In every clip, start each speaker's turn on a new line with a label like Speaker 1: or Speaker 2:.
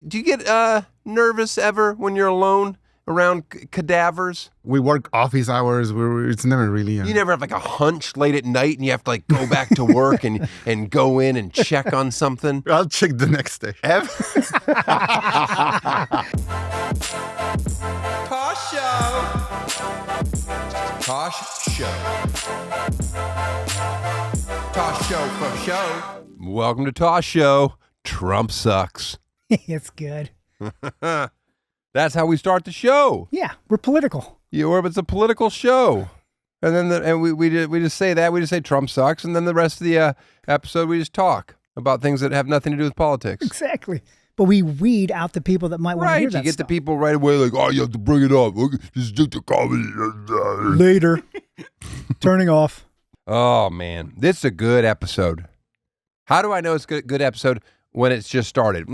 Speaker 1: Do you get nervous ever when you're alone around cadavers?
Speaker 2: We work office hours. It's never really...
Speaker 1: You never have like a hunch late at night and you have to like go back to work and go in and check on something?
Speaker 2: I'll check the next day.
Speaker 1: Tosh Show. Tosh Show. Tosh Show for show. Welcome to Tosh Show. Trump sucks.
Speaker 3: It's good.
Speaker 1: That's how we start the show.
Speaker 3: Yeah, we're political.
Speaker 1: It's a political show. And then we just say that. We just say Trump sucks. And then the rest of the episode, we just talk about things that have nothing to do with politics.
Speaker 3: Exactly. But we weed out the people that might want to hear that
Speaker 1: you get
Speaker 3: stuff.
Speaker 1: the people right away like, oh, you have to bring it up. Just do the comedy.
Speaker 3: Later. Turning off.
Speaker 1: Oh, man. This is a good episode. How do I know it's a good episode when it's just started?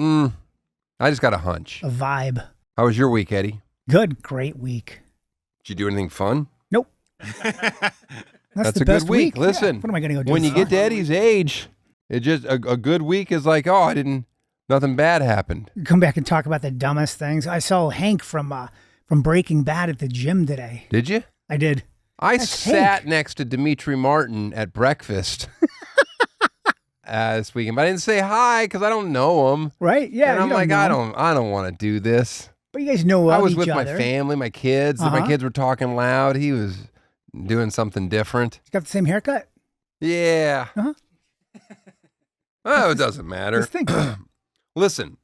Speaker 1: I just got a hunch.
Speaker 3: A vibe.
Speaker 1: How was your week, Eddie?
Speaker 3: Good. Great week.
Speaker 1: Did you do anything fun?
Speaker 3: Nope.
Speaker 1: That's
Speaker 3: the
Speaker 1: a
Speaker 3: best
Speaker 1: good week.
Speaker 3: Yeah.
Speaker 1: Listen,
Speaker 3: What am I going to go do?
Speaker 1: when you get to Eddie's age, it just a good week is like, oh, nothing bad happened.
Speaker 3: Come back and talk about the dumbest things. I saw Hank from Breaking Bad at the gym today.
Speaker 1: Did you?
Speaker 3: I did.
Speaker 1: That's sat next to Dimitri Martin at breakfast this weekend, but I didn't say hi because I don't know him.
Speaker 3: Right? Yeah.
Speaker 1: And I'm like, I don't want to do this.
Speaker 3: But you guys know
Speaker 1: I was
Speaker 3: each
Speaker 1: with
Speaker 3: other.
Speaker 1: my family, my kids. And my kids were talking loud. He was doing something different.
Speaker 3: He's got the same haircut?
Speaker 1: Yeah.
Speaker 3: Uh-huh.
Speaker 1: Oh, it doesn't matter.
Speaker 3: Just think.
Speaker 1: Listen,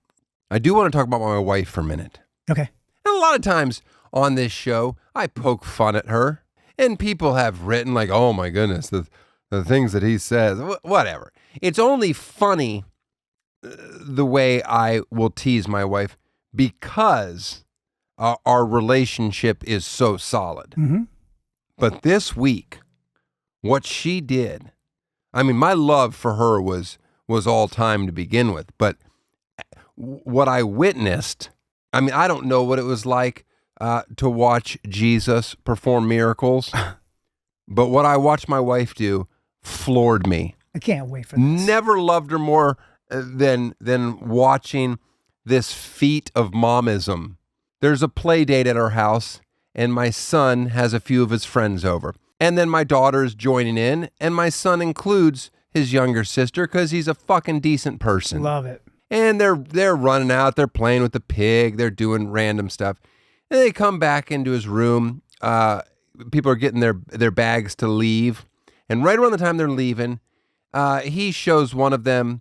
Speaker 1: I do want to talk about my wife for a minute.
Speaker 3: Okay.
Speaker 1: And a lot of times on this show, I poke fun at her. And people have written like, oh my goodness, the things that he says, whatever. It's only funny the way I will tease my wife because our relationship is so solid.
Speaker 3: Mm-hmm.
Speaker 1: But this week, what she did, I mean, my love for her was all time to begin with. But what I witnessed, I mean, I don't know what it was like to watch Jesus perform miracles, but what I watched my wife do floored me.
Speaker 3: I can't wait for this.
Speaker 1: Never loved her more than watching this feat of momism. There's a play date at our house, and my son has a few of his friends over. And then my daughter's joining in, and my son includes his younger sister because he's a fucking decent person.
Speaker 3: Love it.
Speaker 1: And they're running out, they're playing with the pig, they're doing random stuff. And they come back into his room. People are getting their bags to leave. And right around the time they're leaving, he shows one of them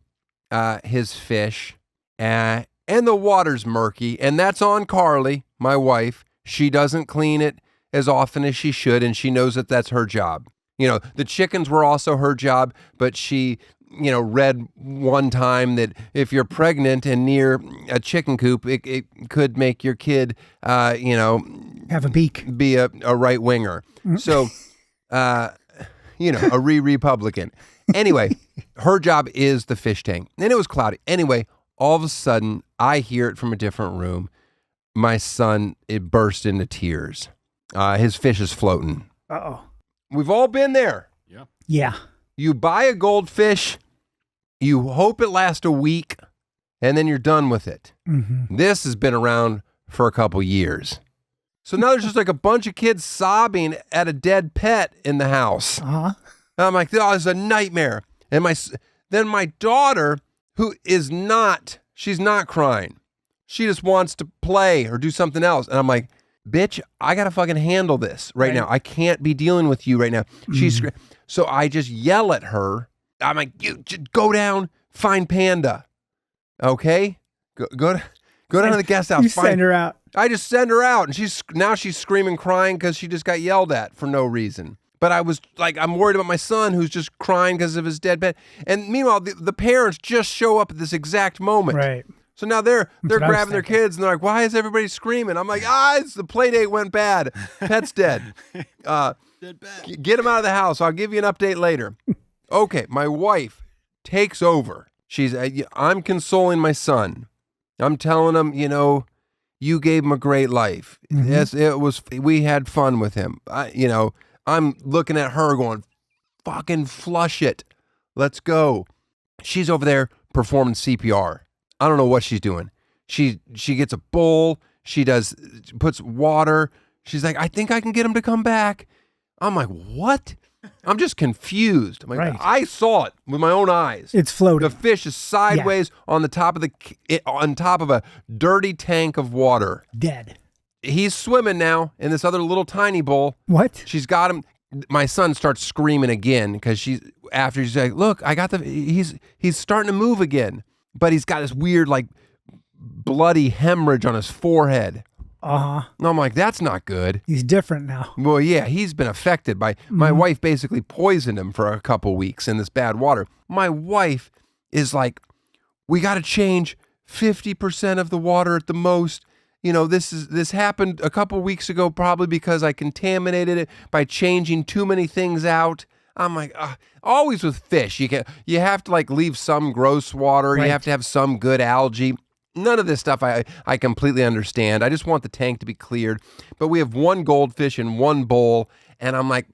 Speaker 1: his fish. And the water's murky. And that's on Carly, my wife. She doesn't clean it as often as she should. And she knows that that's her job. You know, the chickens were also her job. But she, read one time that if you're pregnant and near a chicken coop, it could make your kid,
Speaker 3: have a beak,
Speaker 1: be a right winger. Mm-hmm. So, a Republican. Anyway, her job is the fish tank. And it was cloudy. Anyway, all of a sudden, I hear it from a different room. My son, it burst into tears. His fish is floating.
Speaker 3: Uh-oh.
Speaker 1: We've all been there.
Speaker 2: Yeah.
Speaker 3: Yeah.
Speaker 1: You buy a goldfish, you hope it lasts a week, and then you're done with it.
Speaker 3: Mm-hmm. This
Speaker 1: has been around for a couple years. So now there's just like a bunch of kids sobbing at a dead pet in the house.
Speaker 3: Uh-huh.
Speaker 1: And I'm like, oh, it's a nightmare. And then my daughter, she's not crying. She just wants to play or do something else. And I'm like, bitch, I got to fucking handle this right now. I can't be dealing with you right now. So I just yell at her. I'm like, you just go down, find Panda. Okay? Go down to the guest house.
Speaker 3: Send her out. I
Speaker 1: just send her out. And she's screaming, crying because she just got yelled at for no reason. But I was like, I'm worried about my son who's just crying because of his dead pet. And meanwhile, the parents just show up at this exact moment.
Speaker 3: Right.
Speaker 1: So now they're grabbing their kids and they're like, why is everybody screaming? I'm like, it's the play date went bad. Pet's dead.
Speaker 2: Dead pet.
Speaker 1: Get him out of the house. I'll give you an update later. Okay, my wife takes over. I'm consoling my son. I'm telling him, you gave him a great life. Mm-hmm. Yes, we had fun with him. I'm looking at her going, fucking flush it. Let's go. She's over there performing CPR. I don't know what she's doing. She gets a bowl. She puts water. She's like, I think I can get him to come back. I'm like, what? I'm just confused. I'm like,
Speaker 3: Right.
Speaker 1: I saw it with my own eyes.
Speaker 3: It's floating.
Speaker 1: The fish is sideways on the top of on top of a dirty tank of water.
Speaker 3: Dead.
Speaker 1: He's swimming now in this other little tiny bowl.
Speaker 3: What?
Speaker 1: She's got him. My son starts screaming again because she's like, look, I got he's starting to move again, but he's got this weird like bloody hemorrhage on his forehead.
Speaker 3: Uh-huh.
Speaker 1: And I'm like, that's not good.
Speaker 3: He's different now.
Speaker 1: Well, yeah, he's been affected by my wife basically poisoned him for a couple weeks in this bad water. My wife is like, we got to change 50% of the water at the most. You know, this happened a couple weeks ago probably because I contaminated it by changing too many things out. I'm like, always with fish, you have to like leave some gross water.
Speaker 3: Right.
Speaker 1: You have to have some good algae. None of this stuff I completely understand. I just want the tank to be cleared. But we have one goldfish in one bowl, and I'm like,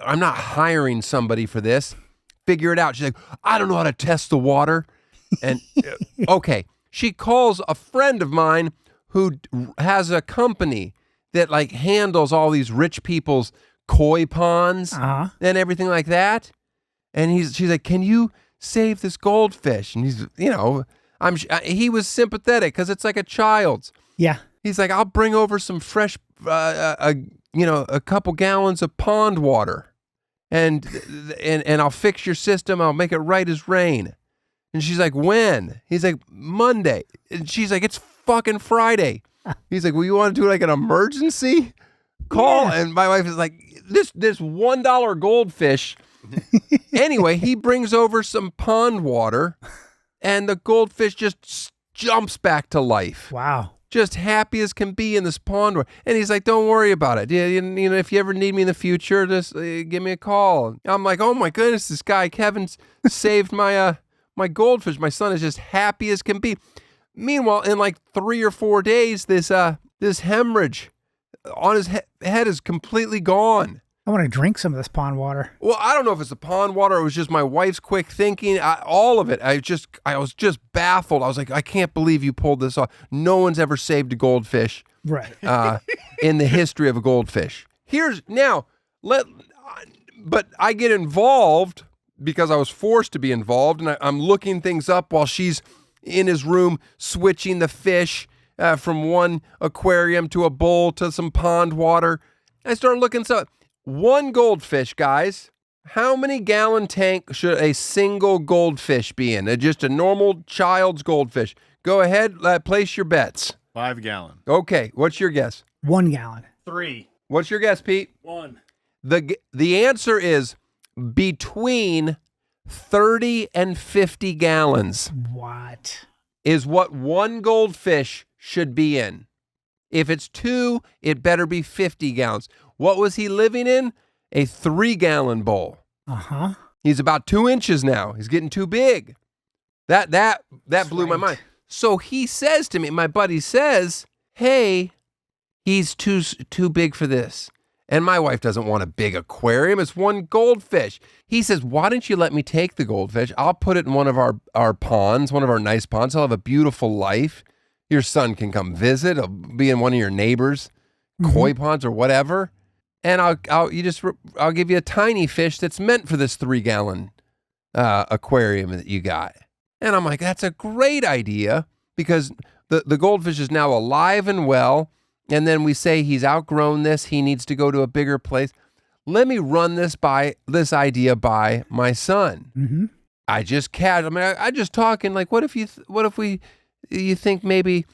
Speaker 1: I'm not hiring somebody for this. Figure it out. She's like, I don't know how to test the water. And okay, she calls a friend of mine who has a company that like handles all these rich people's koi ponds and everything like that. And she's like, can you save this goldfish? And he's, he was sympathetic because it's like a child's.
Speaker 3: Yeah.
Speaker 1: He's like, I'll bring over some fresh, a couple gallons of pond water, and I'll fix your system. I'll make it right as rain. And she's like, when? He's like, Monday. And she's like, it's fucking Friday. He's like, well, you want to do like an emergency call? Yeah. And my wife is like, this $1 goldfish. Anyway, he brings over some pond water. And the goldfish just jumps back to life.
Speaker 3: Wow.
Speaker 1: Just happy as can be in this pond. And he's like, don't worry about it. If you ever need me in the future, just give me a call. I'm like, oh my goodness, this guy, Kevin's saved my goldfish. My son is just happy as can be. Meanwhile, in like 3 or 4 days, this hemorrhage on his head is completely gone.
Speaker 3: I want to drink some of this pond water.
Speaker 1: Well, I don't know if it's the pond water or it was just my wife's quick thinking. All of it. I was just baffled. I was like, I can't believe you pulled this off. No one's ever saved a goldfish,
Speaker 3: right?
Speaker 1: In the history of a goldfish. But I get involved because I was forced to be involved, and I'm looking things up while she's in his room switching the fish from one aquarium to a bowl to some pond water. I started looking stuff. One goldfish, guys. How many gallon tank should a single goldfish be in? Just a normal child's goldfish. Go ahead, place your bets.
Speaker 4: 5 gallon.
Speaker 1: Okay, what's your guess?
Speaker 3: 1 gallon.
Speaker 4: 3.
Speaker 1: What's your guess, Pete?
Speaker 4: 1.
Speaker 1: The answer is between 30 and 50 gallons.
Speaker 3: What?
Speaker 1: Is what one goldfish should be in. If it's 2, it better be 50 gallons. What was he living in? A 3-gallon bowl.
Speaker 3: Uh-huh.
Speaker 1: He's about 2 inches now. He's getting too big. That blew my mind. So he says to me, my buddy says, hey, he's too big for this. And my wife doesn't want a big aquarium. It's one goldfish. He says, why don't you let me take the goldfish? I'll put it in one of our ponds, one of our nice ponds. I'll have a beautiful life. Your son can come visit. He'll be in one of your neighbors' koi ponds or whatever. And I'll give you a tiny fish that's meant for this 3-gallon aquarium that you got. And I'm like, that's a great idea because the goldfish is now alive and well. And then we say he's outgrown this. He needs to go to a bigger place. Let me run this idea by my son. Mm-hmm. I just talking like, what if you think maybe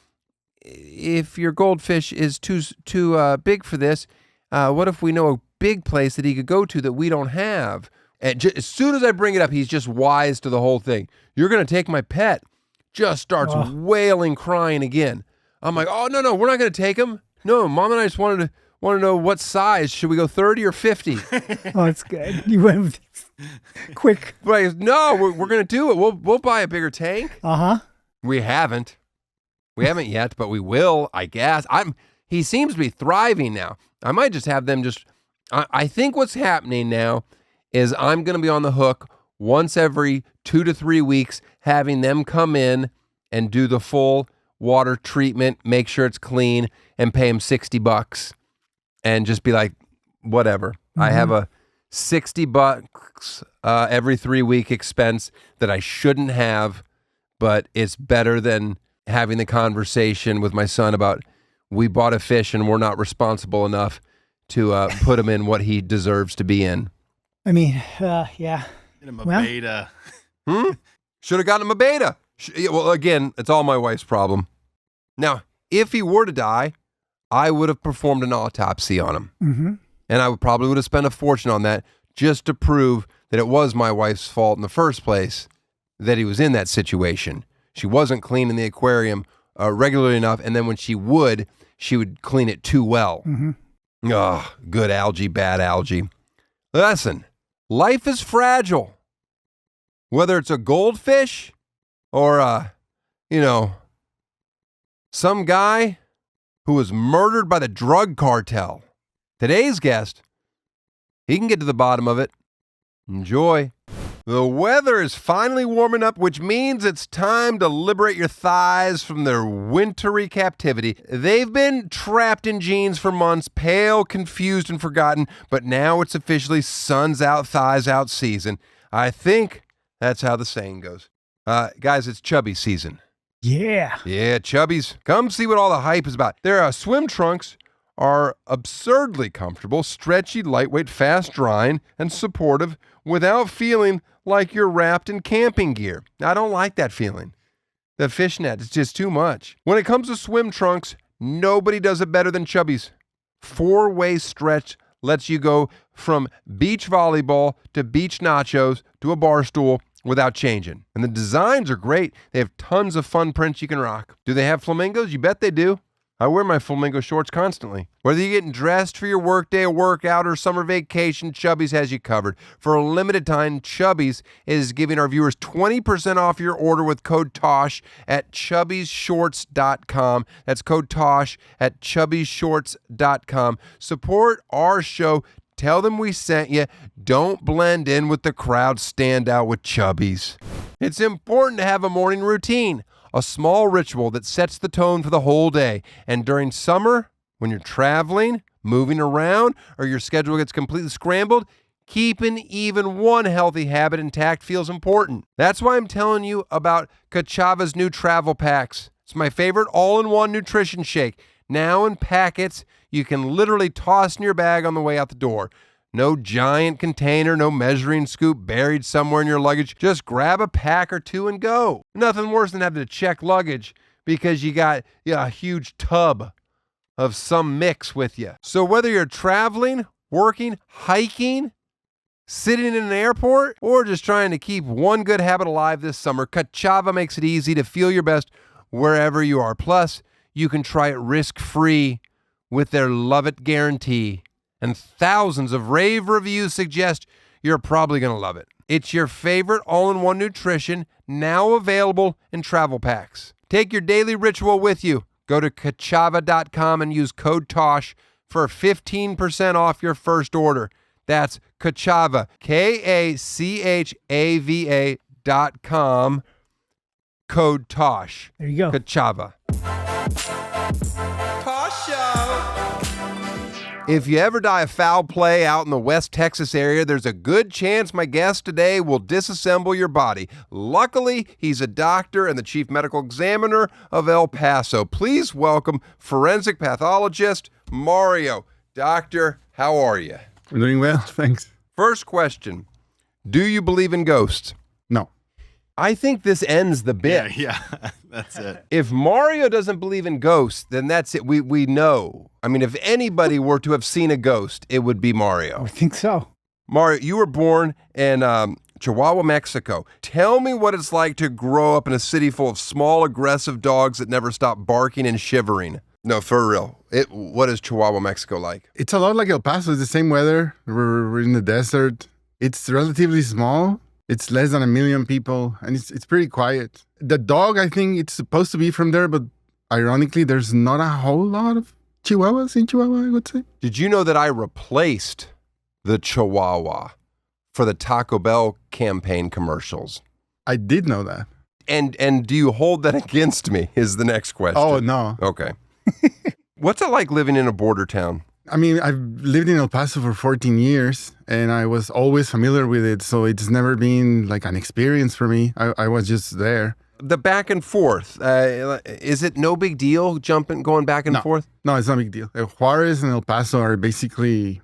Speaker 1: if your goldfish is too big for this, what if we know a big place that he could go to that we don't have? And as soon as I bring it up, he's just wise to the whole thing. You're going to take my pet. Just starts wailing, crying again. I'm like, oh, no, we're not going to take him. No, Mom and I just want to know what size. Should we go 30 or 50?
Speaker 3: Oh, it's good. You went with quick.
Speaker 1: But no, we're going to do it. We'll buy a bigger tank.
Speaker 3: Uh-huh.
Speaker 1: We haven't yet, but we will, I guess. He seems to be thriving now. I might just have them I think what's happening now is I'm going to be on the hook once every 2 to 3 weeks, having them come in and do the full water treatment, make sure it's clean, and pay him $60 and just be like, whatever. I have a $60 every 3-week expense that I shouldn't have, but it's better than having the conversation with my son about we bought a fish and we're not responsible enough to put him in what he deserves to be in.
Speaker 3: I mean, yeah.
Speaker 4: Get him a
Speaker 3: Well-
Speaker 4: beta.
Speaker 1: Should have gotten him a beta. Well, again, it's all my wife's problem. Now, if he were to die, I would have performed an autopsy on him.
Speaker 3: Mm-hmm.
Speaker 1: And I probably would have spent a fortune on that just to prove that it was my wife's fault in the first place that he was in that situation. She wasn't cleaning the aquarium regularly enough, and then when she would clean it too well.
Speaker 3: Mm-hmm.
Speaker 1: Oh, good algae, bad algae. Listen, life is fragile. Whether it's a goldfish or, some guy who was murdered by the drug cartel. Today's guest, he can get to the bottom of it. Enjoy. The weather is finally warming up, which means it's time to liberate your thighs from their wintry captivity. They've been trapped in jeans for months, pale, confused, and forgotten, but now it's officially suns out, thighs out season. I think that's how the saying goes. Guys, it's chubby season.
Speaker 3: Yeah.
Speaker 1: Yeah, chubbies. Come see what all the hype is about. Their swim trunks are absurdly comfortable, stretchy, lightweight, fast-drying, and supportive without feeling like you're wrapped in camping gear. I don't like that feeling. The fishnet is just too much. When it comes to swim trunks, nobody does it better than Chubbies. 4-way stretch lets you go from beach volleyball to beach nachos to a bar stool without changing. And the designs are great. They have tons of fun prints you can rock. Do they have flamingos? You bet they do. I wear my flamingo shorts constantly. Whether you're getting dressed for your workday, a workout, or summer vacation, Chubbies has you covered. For a limited time, Chubbies is giving our viewers 20% off your order with code TOSH at chubbiesshorts.com. That's code TOSH at chubbiesshorts.com. Support our show. Tell them we sent you. Don't blend in with the crowd. Stand out with Chubbies. It's important to have a morning routine. A small ritual that sets the tone for the whole day. And during summer, when you're traveling, moving around, or your schedule gets completely scrambled, keeping even one healthy habit intact feels important. That's why I'm telling you about Kachava's new travel packs. It's my favorite all-in-one nutrition shake. Now in packets, you can literally toss in your bag on the way out the door. No giant container, no measuring scoop buried somewhere in your luggage. Just grab a pack or two and go. Nothing worse than having to check luggage because you got a huge tub of some mix with you. So whether you're traveling, working, hiking, sitting in an airport, or just trying to keep one good habit alive this summer, Kachava makes it easy to feel your best wherever you are. Plus, you can try it risk-free with their Love It guarantee. And thousands of rave reviews suggest you're probably going to love it. It's your favorite all-in-one nutrition, now available in travel packs. Take your daily ritual with you. Go to Kachava.com and use code TOSH for 15% off your first order. That's Kachava, Kachava.com, code TOSH.
Speaker 3: There you go.
Speaker 1: Kachava. Tosh Show. If you ever die of foul play out in the West Texas area, there's a good chance my guest today will disassemble your body. Luckily, he's a doctor and the chief medical examiner of El Paso. Please welcome forensic pathologist Mario. Doctor, how are you?
Speaker 2: I'm doing well, thanks.
Speaker 1: First question, do you believe in ghosts?
Speaker 2: No.
Speaker 1: I think this ends the bit.
Speaker 4: Yeah, that's it.
Speaker 1: If Mario doesn't believe in ghosts, then that's it. We know. I mean, if anybody were to have seen a ghost, it would be Mario.
Speaker 3: I think so.
Speaker 1: Mario, you were born in Chihuahua, Mexico. Tell me what it's like to grow up in a city full of small, aggressive dogs that never stop barking and shivering. No, for real. What is Chihuahua, Mexico like?
Speaker 2: It's a lot like El Paso. It's the same weather. We're in the desert. It's relatively small. It's less than 1 million people, and it's pretty quiet. The dog, I think it's supposed to be from there, but ironically, there's not a whole lot of Chihuahuas in Chihuahua, I would say.
Speaker 1: Did you know that I replaced the Chihuahua for the Taco Bell campaign commercials?
Speaker 2: I did know that.
Speaker 1: And do you hold that against me is the next question.
Speaker 2: Oh, no.
Speaker 1: Okay. What's it like living in a border town?
Speaker 2: I mean, I've lived in El Paso for 14 years and I was always familiar with it. So it's never been like an experience for me. I was just there.
Speaker 1: The back and forth, is it no big deal going back and forth?
Speaker 2: No, it's not a big deal. Juarez and El Paso are basically,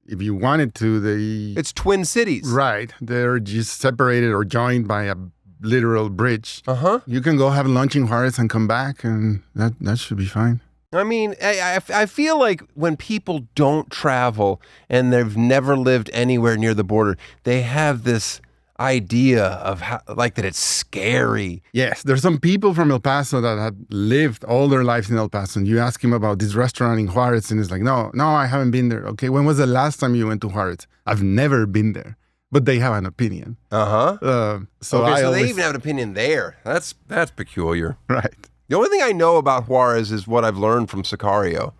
Speaker 2: if you wanted to,
Speaker 1: It's twin cities.
Speaker 2: Right. They're just separated or joined by a literal bridge.
Speaker 1: Uh-huh.
Speaker 2: You can go have lunch in Juarez and come back and that should be fine.
Speaker 1: I mean, I feel like when people don't travel and they've never lived anywhere near the border, they have this idea of how, like, that it's scary.
Speaker 2: Yes, there's some people from El Paso that had lived all their lives in El Paso. And you ask him about this restaurant in Juarez and it's like, no, I haven't been there. Okay, when was the last time you went to Juarez? I've never been there. But they have an opinion.
Speaker 1: Uh-huh.
Speaker 2: So
Speaker 1: they even have an opinion there. That's peculiar.
Speaker 2: Right.
Speaker 1: The only thing I know about Juarez is what I've learned from Sicario.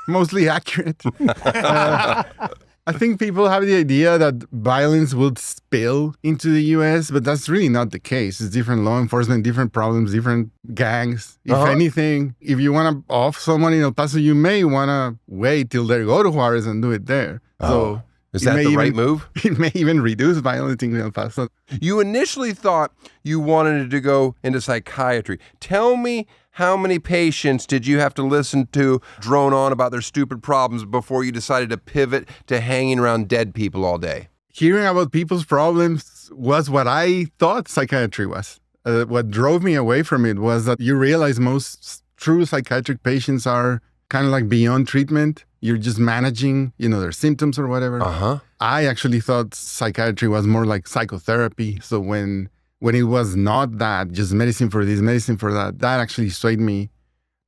Speaker 2: Mostly accurate. I think people have the idea that violence will spill into the U.S., but that's really not the case. It's different law enforcement, different problems, different gangs. If anything, if you want to off someone in El Paso, you may want to wait till they go to Juarez and do it there. So
Speaker 1: is that the right move?
Speaker 2: It may even reduce violence in El Paso.
Speaker 1: You initially thought you wanted to go into psychiatry. Tell me, how many patients did you have to listen to drone on about their stupid problems before you decided to pivot to hanging around dead people all day?
Speaker 2: Hearing about people's problems was what I thought psychiatry was. What drove me away from it was that you realize most true psychiatric patients are kind of like beyond treatment. You're just managing, their symptoms or whatever.
Speaker 1: Uh-huh.
Speaker 2: I actually thought psychiatry was more like psychotherapy. So when it was not that, just medicine for this, medicine for that, that actually swayed me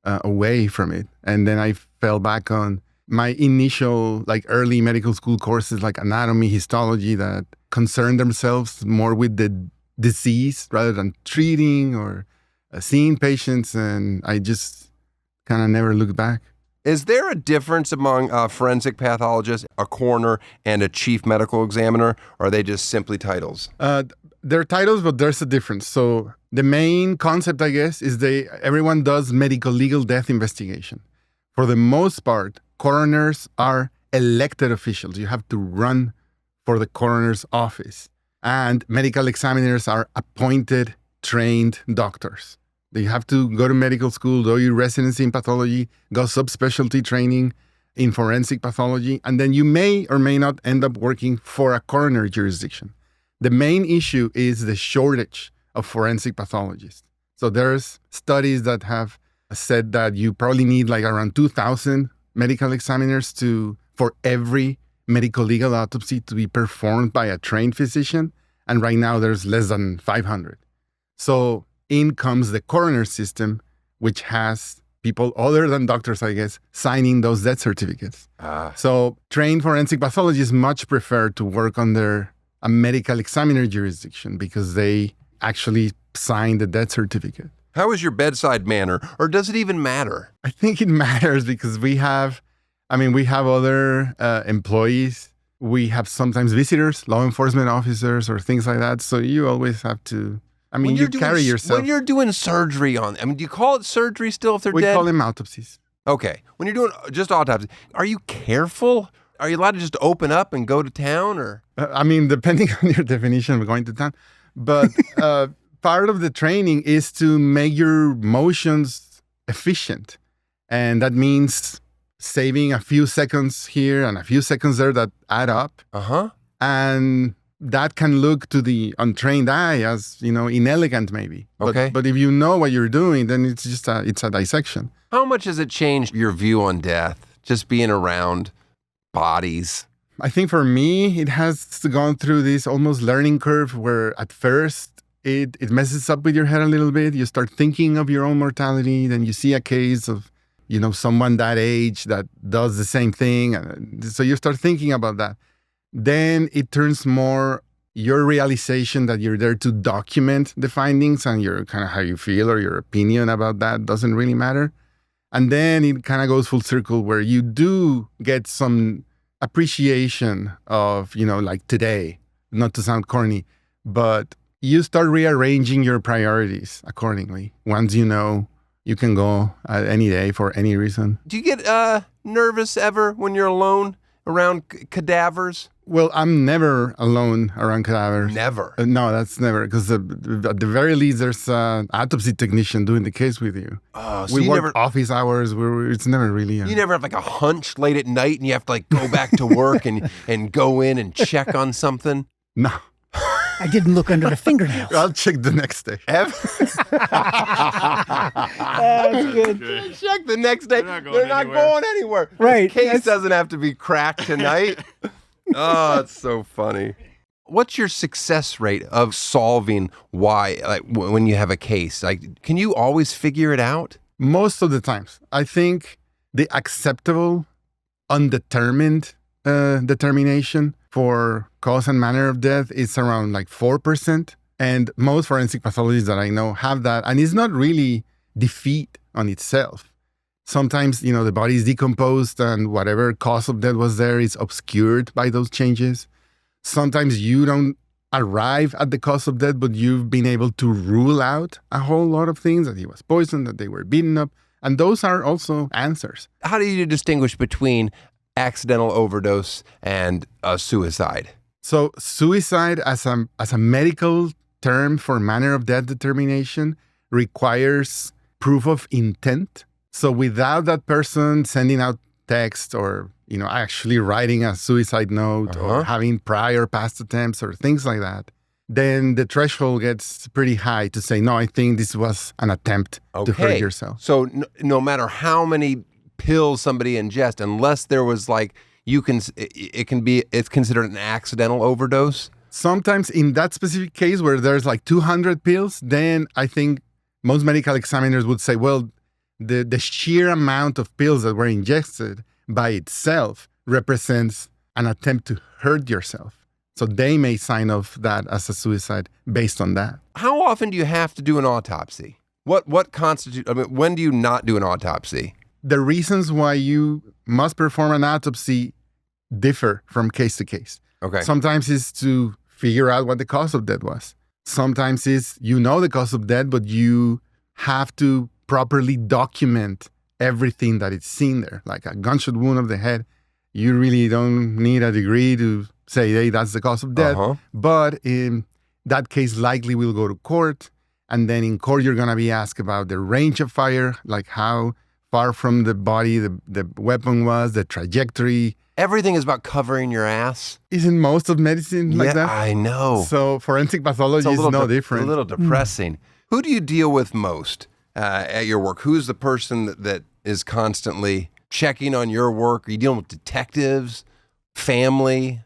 Speaker 2: away from it. And then I fell back on my initial, early medical school courses like anatomy, histology that concerned themselves more with the disease rather than treating or seeing patients. And I just kind of never looked back.
Speaker 1: Is there a difference among a forensic pathologist, a coroner, and a chief medical examiner? Or are they just simply titles?
Speaker 2: They're titles, but there's a difference. So the main concept, I guess, is everyone does medical legal death investigation. For the most part, coroners are elected officials. You have to run for the coroner's office. And medical examiners are appointed, trained doctors. You have to go to medical school, do your residency in pathology, go subspecialty training in forensic pathology, and then you may or may not end up working for a coroner jurisdiction. The main issue is the shortage of forensic pathologists. So there's studies that have said that you probably need around 2,000 medical examiners for every medical legal autopsy to be performed by a trained physician. And right now there's less than 500. So in comes the coroner system, which has people other than doctors, I guess, signing those death certificates. So trained forensic pathologists much prefer to work under a medical examiner jurisdiction because they actually sign the death certificate.
Speaker 1: How is your bedside manner, or does it even matter?
Speaker 2: I think it matters because we have other employees. We have sometimes visitors, law enforcement officers, or things like that. So you always have to, you carry yourself.
Speaker 1: When you're doing surgery do you call it surgery still if they're dead?
Speaker 2: We call them autopsies.
Speaker 1: Okay. When you're doing just autopsy, are you careful? Are you allowed to just open up and go to town, or?
Speaker 2: Depending on your definition of going to town. But part of the training is to make your motions efficient. And that means saving a few seconds here and a few seconds there that add up.
Speaker 1: Uh-huh.
Speaker 2: And that can look to the untrained eye as, inelegant maybe.
Speaker 1: Okay.
Speaker 2: But if you know what you're doing, then it's just a dissection.
Speaker 1: How much has it changed your view on death, just being around bodies?
Speaker 2: I think for me, it has gone through this almost learning curve where at first it messes up with your head a little bit. You start thinking of your own mortality. Then you see a case of, someone that age that does the same thing. So you start thinking about that. Then it turns more your realization that you're there to document the findings and your kind of how you feel or your opinion about that doesn't really matter. And then it kind of goes full circle where you do get some appreciation of, today, not to sound corny, but you start rearranging your priorities accordingly. Once you know you can go any day for any reason.
Speaker 1: Do you get nervous ever when you're alone around cadavers?
Speaker 2: Well, I'm never alone around cadavers.
Speaker 1: Never.
Speaker 2: No, that's never, because at the very least, there's an autopsy technician doing the case with you.
Speaker 1: Oh, so
Speaker 2: We
Speaker 1: you
Speaker 2: work
Speaker 1: never,
Speaker 2: office hours. It's never really.
Speaker 1: you never have like a hunch late at night and you have to like go back to work and go in and check on something?
Speaker 2: No,
Speaker 3: I didn't look under the fingernails.
Speaker 2: I'll check the next day.
Speaker 1: That's good. Check the next day. They're not going anywhere.
Speaker 3: Right.
Speaker 1: This case
Speaker 3: That's-
Speaker 1: doesn't have to be cracked tonight. Oh, it's so funny. What's your success rate of solving why, like when you have a case? Like, can you always figure it out?
Speaker 2: Most of the times, I think the acceptable, undetermined determination for cause and manner of death is around like 4%. And most forensic pathologists that I know have that. And it's not really defeat on itself. Sometimes, the body is decomposed and whatever cause of death was there is obscured by those changes. Sometimes you don't arrive at the cause of death, but you've been able to rule out a whole lot of things, that he was poisoned, that they were beaten up. And those are also answers.
Speaker 1: How do you distinguish between accidental overdose and a suicide?
Speaker 2: So suicide as a medical term for manner of death determination requires proof of intent. So without that person sending out text or, actually writing a suicide note or having prior past attempts or things like that, then the threshold gets pretty high to say, no, I think this was an attempt to hurt yourself.
Speaker 1: So no matter how many pills somebody ingests, unless there was it's considered an accidental overdose.
Speaker 2: Sometimes in that specific case where there's like 200 pills, then I think most medical examiners would say, well, the sheer amount of pills that were ingested by itself represents an attempt to hurt yourself. So they may sign off that as a suicide based on that.
Speaker 1: How often do you have to do an autopsy? What constitutes, when do you not do an autopsy?
Speaker 2: The reasons why you must perform an autopsy differ from case to case.
Speaker 1: Okay.
Speaker 2: Sometimes it's to figure out what the cause of death was. Sometimes it's the cause of death, but you have to properly document everything that is seen there. Like a gunshot wound of the head, you really don't need a degree to say, hey, that's the cause of death. But in that case, likely we'll go to court. And then in court, you're going to be asked about the range of fire, like how far from the body the weapon was, the trajectory.
Speaker 1: Everything is about covering your ass.
Speaker 2: Isn't most of medicine like that?
Speaker 1: I know.
Speaker 2: So forensic pathology is no different.
Speaker 1: A little depressing. Who do you deal with most at your work? Who's the person that is constantly checking on your work? Are you dealing with detectives, family?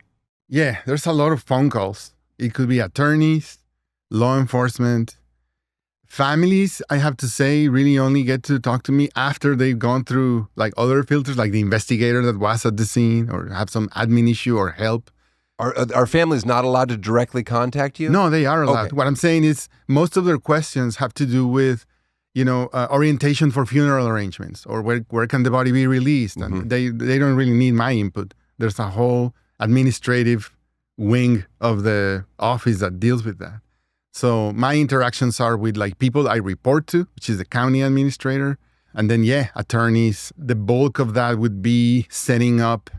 Speaker 2: Yeah, there's a lot of phone calls. It could be attorneys, law enforcement. Families, I have to say, really only get to talk to me after they've gone through like other filters, like the investigator that was at the scene or have some admin issue or help.
Speaker 1: Are families not allowed to directly contact you?
Speaker 2: No, they are allowed.
Speaker 1: Okay.
Speaker 2: What I'm saying is most of their questions have to do with, orientation for funeral arrangements or where can the body be released. And they don't really need my input. There's a whole administrative wing of the office that deals with that. So my interactions are with like people I report to, which is the county administrator. And then, attorneys. The bulk of that would be setting up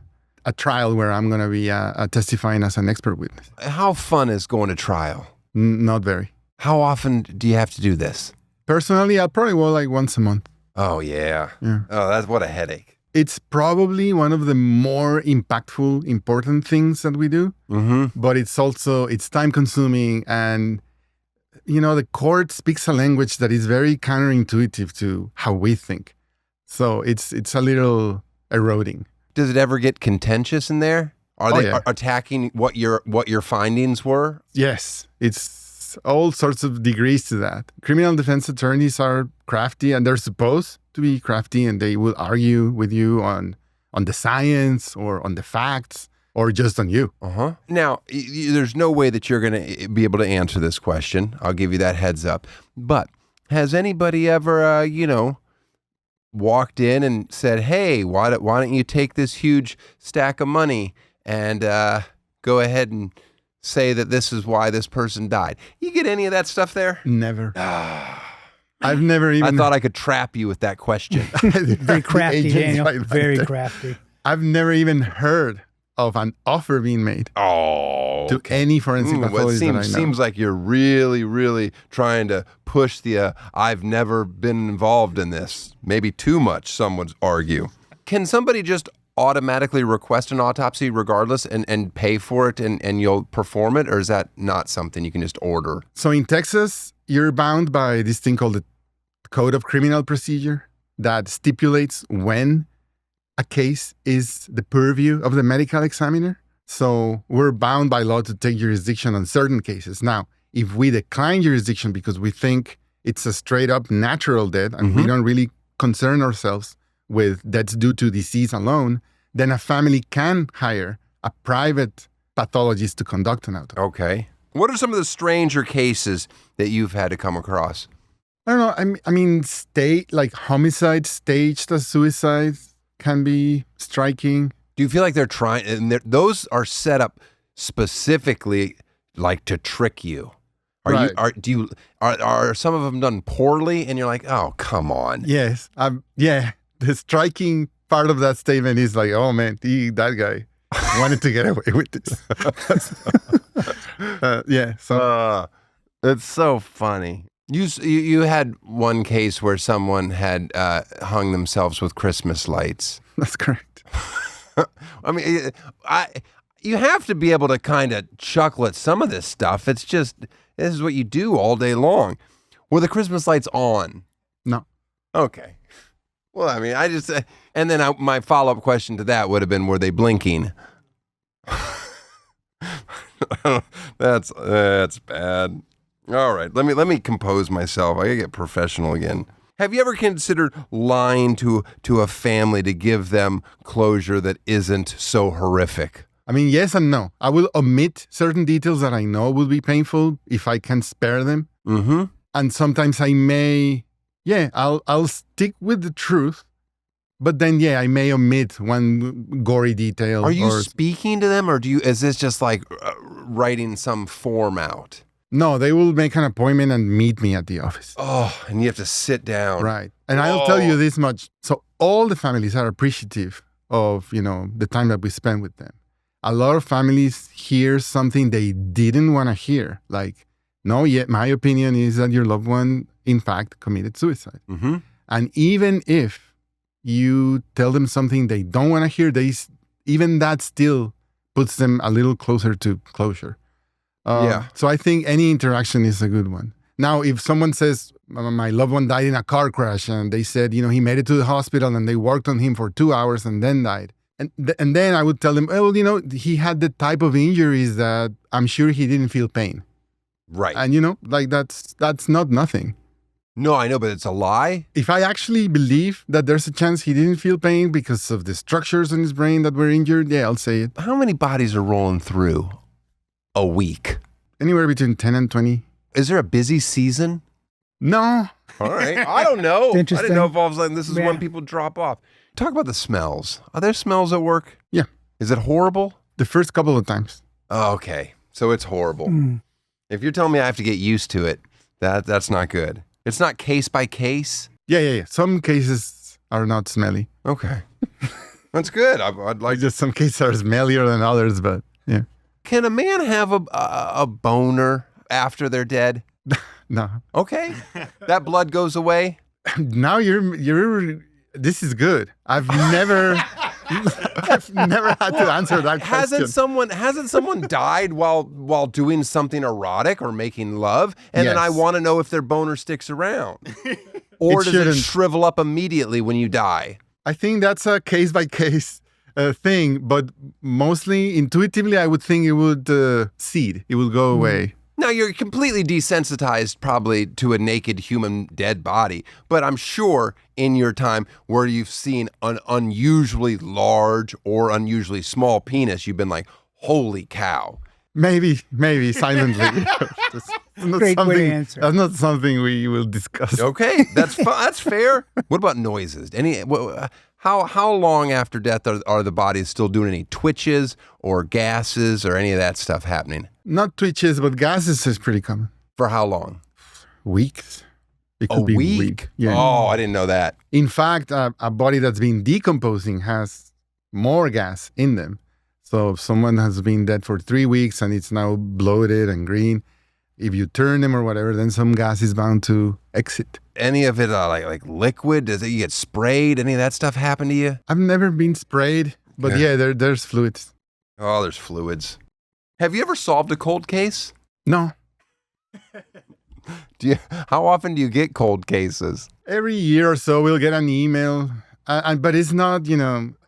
Speaker 2: a trial where I'm going to be testifying as an expert witness.
Speaker 1: How fun is going to trial?
Speaker 2: Not very.
Speaker 1: How often do you have to do this?
Speaker 2: Personally, I'll probably go like once a month.
Speaker 1: Oh, yeah.
Speaker 2: Yeah.
Speaker 1: Oh, that's what a headache.
Speaker 2: It's probably one of the more impactful, important things that we do. But it's time consuming. And, the court speaks a language that is very counterintuitive to how we think. So it's a little eroding.
Speaker 1: Does it ever get contentious in there? Are they
Speaker 2: yeah.
Speaker 1: attacking what your findings were?
Speaker 2: Yes, it's all sorts of degrees to that. Criminal defense attorneys are crafty, and they're supposed to be crafty, and they will argue with you on the science or on the facts or just on you.
Speaker 1: Now, there's no way that you're going to be able to answer this question. I'll give you that heads up. But has anybody ever, walked in and said, hey, why don't you take this huge stack of money and go ahead and say that this is why this person died. You get any of that stuff there?
Speaker 2: Never. I've never even.
Speaker 1: I thought I could trap you with that question.
Speaker 3: Very crafty,
Speaker 2: Agents
Speaker 3: Daniel.
Speaker 2: right
Speaker 3: Very
Speaker 2: there.
Speaker 3: crafty.
Speaker 2: I've never even heard of an offer being made to any forensic
Speaker 1: Well,
Speaker 2: pathologist that I know.
Speaker 1: seems like you're really, really trying to push the I've never been involved in this. Maybe too much, some would argue. Can somebody just automatically request an autopsy regardless and pay for it and you'll perform it? Or is that not something you can just order?
Speaker 2: So in Texas, you're bound by this thing called the Code of Criminal Procedure that stipulates when a case is the purview of the medical examiner. So we're bound by law to take jurisdiction on certain cases. Now, if we decline jurisdiction because we think it's a straight up natural death and we don't really concern ourselves with deaths due to disease alone, then a family can hire a private pathologist to conduct an autopsy.
Speaker 1: Okay. What are some of the stranger cases that you've had to come across?
Speaker 2: I don't know. I mean, like homicide staged as suicide can be striking.
Speaker 1: Do you feel like they're trying, and those are set up specifically like to trick you?
Speaker 2: Right.
Speaker 1: Are some of them done poorly and you're like, oh, come on.
Speaker 2: Yes. The striking part of that statement is like, oh man, that guy wanted to get away with this.
Speaker 1: It's so funny. You had one case where someone had hung themselves with Christmas lights.
Speaker 2: That's correct.
Speaker 1: I mean, you have to be able to kind of chuckle at some of this stuff. It's just, this is what you do all day long. Were the Christmas lights on?
Speaker 2: No.
Speaker 1: Okay. Well, I mean, and then my follow-up question to that would have been, were they blinking? That's bad. All right, let me compose myself. I gotta get professional again. Have you ever considered lying to a family to give them closure that isn't so horrific?
Speaker 2: I mean, yes and no. I will omit certain details that I know will be painful if I can spare them.
Speaker 1: Mm-hmm.
Speaker 2: And sometimes I may, I'll stick with the truth. But then, I may omit one gory detail.
Speaker 1: Are you speaking to them, or is this just like writing some form out?
Speaker 2: No, they will make an appointment and meet me at the office.
Speaker 1: Oh, and you have to sit down.
Speaker 2: Right. And I'll tell you this much. So all the families are appreciative of, the time that we spend with them. A lot of families hear something they didn't want to hear. Like, no, my opinion is that your loved one, in fact, committed suicide.
Speaker 1: Mm-hmm.
Speaker 2: And even if you tell them something they don't want to hear, even that still puts them a little closer to closure. So I think any interaction is a good one. Now, if someone says, my loved one died in a car crash, and they said, he made it to the hospital and they worked on him for 2 hours and then died. And then I would tell them, he had the type of injuries that I'm sure he didn't feel pain.
Speaker 1: Right.
Speaker 2: And, that's not nothing.
Speaker 1: No, I know, but it's a lie.
Speaker 2: If I actually believe that there's a chance he didn't feel pain because of the structures in his brain that were injured, I'll say it.
Speaker 1: How many bodies are rolling through a week?
Speaker 2: Anywhere between 10 and 20.
Speaker 1: Is there a busy season?
Speaker 2: No.
Speaker 1: All right. I don't know. I
Speaker 3: Interesting.
Speaker 1: didn't know if all of a sudden this is
Speaker 3: Yeah.
Speaker 1: when people drop off. Talk about the smells. Are there smells at work?
Speaker 2: Yeah.
Speaker 1: Is it horrible?
Speaker 2: The first couple of times.
Speaker 1: Oh, okay. So it's horrible. If you're telling me I have to get used to it, that's not good. It's not case by case?
Speaker 2: Yeah. Some cases are not smelly.
Speaker 1: Okay. That's good. I'd like
Speaker 2: Just some cases are smellier than others, but yeah.
Speaker 1: Can a man have a boner after they're dead?
Speaker 2: No.
Speaker 1: Okay. That blood goes away?
Speaker 2: Now you're this is good. I've never had to answer that question.
Speaker 1: Hasn't someone died while doing something erotic or making love? And then I
Speaker 2: Yes.
Speaker 1: want to know if their boner sticks around. Or does it
Speaker 2: shouldn't.
Speaker 1: shrivel up immediately when you die?
Speaker 2: I think that's a case by case thing, but mostly intuitively, I would think it would cede. It will go away.
Speaker 1: Now, you're completely desensitized probably to a naked human dead body, but I'm sure in your time where you've seen an unusually large or unusually small penis, you've been like, holy cow.
Speaker 2: Maybe silently. That's not
Speaker 3: Great way to
Speaker 2: something-
Speaker 3: answer.
Speaker 2: That's not something we will discuss.
Speaker 1: Okay, that's fair. What about noises? How long after death are the bodies still doing any twitches or gases or any of that stuff happening?
Speaker 2: Not twitches, but gases is pretty common.
Speaker 1: For how long?
Speaker 2: Weeks. It could
Speaker 1: A
Speaker 2: be
Speaker 1: week?
Speaker 2: Yeah.
Speaker 1: Oh, I didn't know that.
Speaker 2: In fact, a body that's been decomposing has more gas in them. So if someone has been dead for 3 weeks and it's now bloated and green, if you turn them or whatever, then some gas is bound to exit.
Speaker 1: Any of it like liquid? Does it you get sprayed? Any of that stuff happen to you?
Speaker 2: I've never been sprayed, but yeah, there's fluids.
Speaker 1: Oh, there's fluids. Have you ever solved a cold case?
Speaker 2: No.
Speaker 1: How often do you get cold cases?
Speaker 2: Every year or so, we'll get an email. But it's not,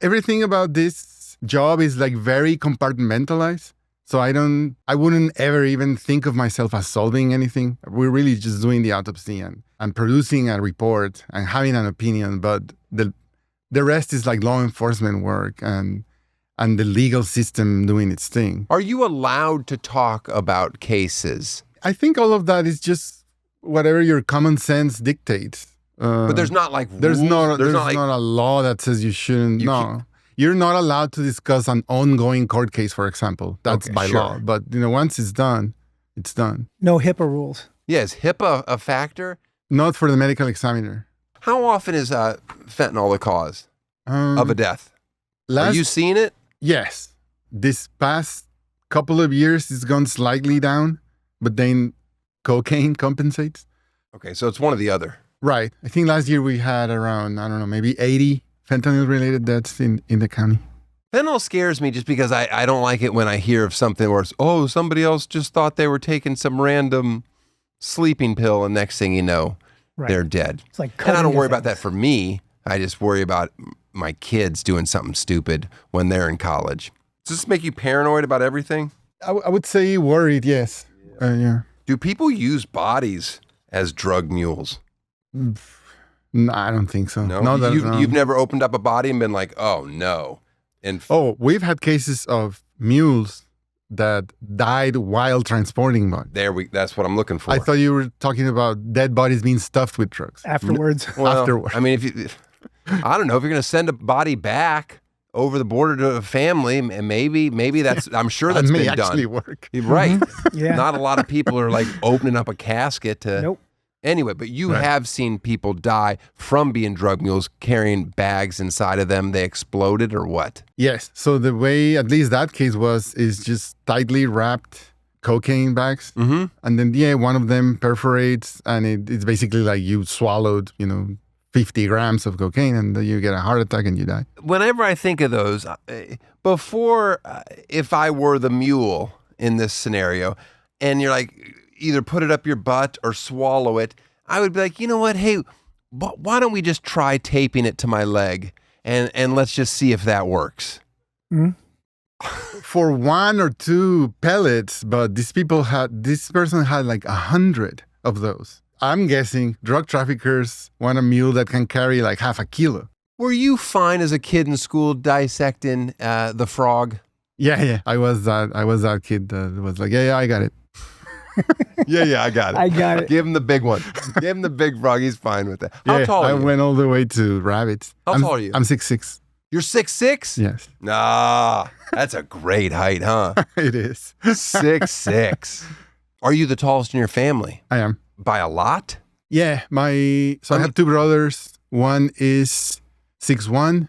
Speaker 2: everything about this job is like very compartmentalized. So I wouldn't ever even think of myself as solving anything. We're really just doing the autopsy and producing a report and having an opinion. But the rest is like law enforcement work and the legal system doing its thing.
Speaker 1: Are you allowed to talk about cases?
Speaker 2: I think all of that is just whatever your common sense dictates.
Speaker 1: But there's not like
Speaker 2: there's
Speaker 1: rules?
Speaker 2: not
Speaker 1: like,
Speaker 2: a law that says you shouldn't. You're not allowed to discuss an ongoing court case, for example. That's by law. But once it's done, it's done.
Speaker 3: No HIPAA rules.
Speaker 1: Yeah, is HIPAA a factor?
Speaker 2: Not for the medical examiner.
Speaker 1: How often is fentanyl the cause of a death? Are you seeing it?
Speaker 2: Yes. This past couple of years, it's gone slightly down, but then cocaine compensates.
Speaker 1: Okay, so it's one or the other.
Speaker 2: Right. I think last year we had around, I don't know, maybe 80 fentanyl-related deaths in the county.
Speaker 1: Fentanyl scares me just because I don't like it when I hear of something where it's, somebody else just thought they were taking some random sleeping pill, and next thing you know, they're dead.
Speaker 3: It's like
Speaker 1: and I don't worry about that for me. I just worry about my kids doing something stupid when they're in college. Does this make you paranoid about everything?
Speaker 2: I would say worried, yes. Yeah.
Speaker 1: Do people use bodies as drug mules?
Speaker 2: No, I don't think so.
Speaker 1: No, you've never opened up a body and been like, oh no. And
Speaker 2: we've had cases of mules that died while transporting bodies.
Speaker 1: That's what I'm looking for.
Speaker 2: I thought you were talking about dead bodies being stuffed with drugs.
Speaker 3: Afterwards.
Speaker 2: Afterwards.
Speaker 1: I mean, I don't know if you're going to send a body back over the border to a family, and maybe that's, I'm sure that's been done.
Speaker 2: That may actually work.
Speaker 1: Right.
Speaker 3: Yeah.
Speaker 1: Not a lot of people are like opening up a casket to.
Speaker 3: Nope.
Speaker 1: Anyway, but you have seen people die from being drug mules carrying bags inside of them. They exploded or what?
Speaker 2: Yes. So the way, at least that case is just tightly wrapped cocaine bags.
Speaker 1: Mm-hmm.
Speaker 2: And then, one of them perforates, and it's basically like you swallowed, 50 grams of cocaine, and then you get a heart attack and you die.
Speaker 1: Whenever I think of those, before, if I were the mule in this scenario, and you're like, either put it up your butt or swallow it, I would be like, you know what? Hey, why don't we just try taping it to my leg and let's just see if that works.
Speaker 3: Mm-hmm.
Speaker 2: For 1 or 2 pellets, but this person had like 100 of those. I'm guessing drug traffickers want a mule that can carry like half a kilo.
Speaker 1: Were you fine as a kid in school dissecting the frog?
Speaker 2: Yeah. I was that kid that was like, yeah, I got it.
Speaker 1: Yeah, I got it.
Speaker 3: I got it.
Speaker 1: Give him the big one. Give him the big frog. He's fine with that. How tall are you?
Speaker 2: I went all the way to rabbits.
Speaker 1: How tall are you?
Speaker 2: I'm 6'6".
Speaker 1: You're 6'6"?
Speaker 2: Yes.
Speaker 1: Nah, that's a great height, huh?
Speaker 2: It is.
Speaker 1: 6'6". Are you the tallest in your family?
Speaker 2: I am.
Speaker 1: By a lot?
Speaker 2: Yeah. I have 2 brothers. One is 6'1".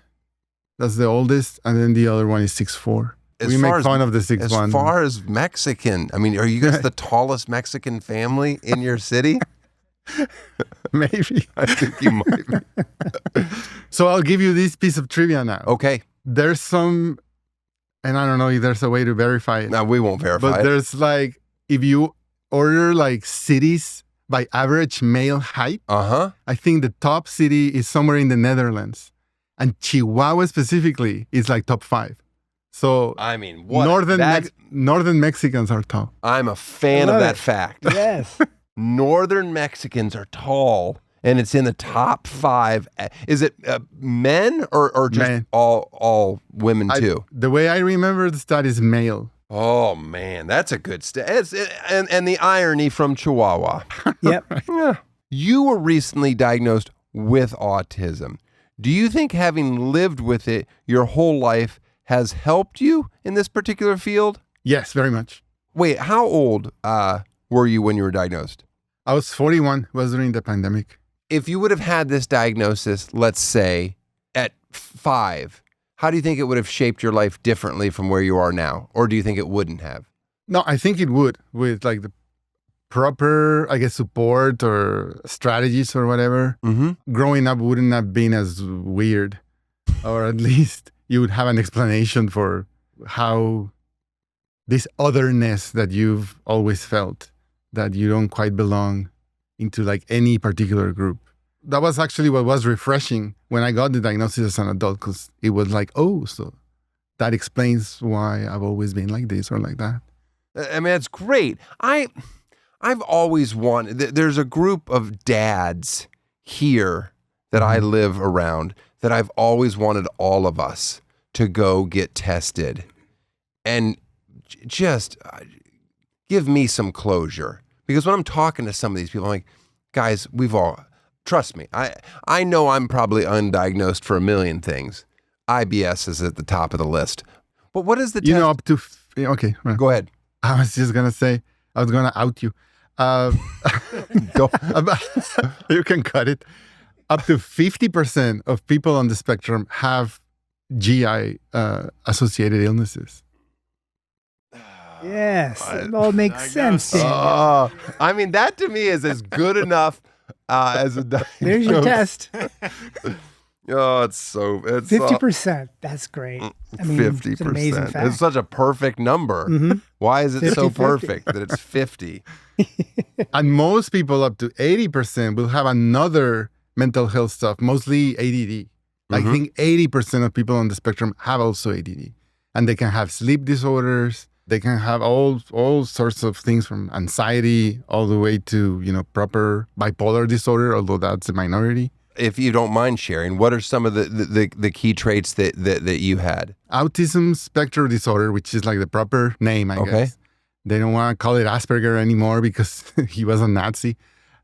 Speaker 2: That's the oldest. And then the other one is 6'4". We make fun of the 6'1".
Speaker 1: As far as Mexican, I mean, are you guys the tallest Mexican family in your city?
Speaker 2: Maybe.
Speaker 1: I think you might be.
Speaker 2: So I'll give you this piece of trivia now.
Speaker 1: Okay.
Speaker 2: There's some, and I don't know if there's a way to verify it.
Speaker 1: No, we won't verify
Speaker 2: but
Speaker 1: it.
Speaker 2: There's like, if you order like cities by average male height, I think the top city is somewhere in the Netherlands. And Chihuahua specifically is like top 5. So
Speaker 1: I mean, what?
Speaker 2: Northern Mexicans are tall.
Speaker 1: I'm a fan of that fact.
Speaker 3: Yes.
Speaker 1: Northern Mexicans are tall, and it's in the top 5. Is it men or just
Speaker 2: men.
Speaker 1: all women too?
Speaker 2: The way I remember the stat is male.
Speaker 1: Oh man, that's a good stat. And the irony from Chihuahua.
Speaker 3: Yep.
Speaker 1: Yeah. You were recently diagnosed with autism. Do you think having lived with it your whole life has helped you in this particular field?
Speaker 2: Yes, very much.
Speaker 1: Wait, how old were you when you were diagnosed?
Speaker 2: I was 41, was during the pandemic.
Speaker 1: If you would have had this diagnosis, let's say, at 5, how do you think it would have shaped your life differently from where you are now? Or do you think it wouldn't have?
Speaker 2: No, I think it would, with like the proper, I guess, support or strategies or whatever.
Speaker 1: Mm-hmm.
Speaker 2: Growing up wouldn't have been as weird, or at least you would have an explanation for how this otherness that you've always felt, that you don't quite belong into like any particular group. That was actually what was refreshing when I got the diagnosis as an adult, because it was like, oh, so that explains why I've always been like this or like that.
Speaker 1: I mean, that's great. I've always wanted, there's a group of dads here that I live around that I've always wanted all of us to go get tested and just give me some closure. Because when I'm talking to some of these people, I'm like, guys, trust me, I know I'm probably undiagnosed for a million things. IBS is at the top of the list. But what is the test?
Speaker 2: You know, up to, okay. Right.
Speaker 1: Go ahead.
Speaker 2: I was just going to say, I was going to out you.
Speaker 1: Go.
Speaker 2: You can cut it. Up to 50% of people on the spectrum have GI associated illnesses.
Speaker 3: Yes, it all makes sense, Daniel.
Speaker 1: I mean, that to me is as good enough as a diagnosis.
Speaker 3: There's your test.
Speaker 1: Oh, it's
Speaker 3: 50%. That's great. I mean,
Speaker 1: 50%.
Speaker 3: It's an amazing fact.
Speaker 1: It's such a perfect number.
Speaker 3: Mm-hmm.
Speaker 1: Why is it so
Speaker 3: 50-50.
Speaker 1: perfect that it's 50?
Speaker 2: And most people, up to 80%, will have another mental health stuff, mostly ADD. I think 80% of people on the spectrum have also ADD. And they can have sleep disorders. They can have all sorts of things, from anxiety all the way to, proper bipolar disorder, although that's a minority.
Speaker 1: If you don't mind sharing, what are some of the key traits that you had?
Speaker 2: Autism spectrum disorder, which is like the proper name, I guess. They don't want to call it Asperger anymore because he was a Nazi.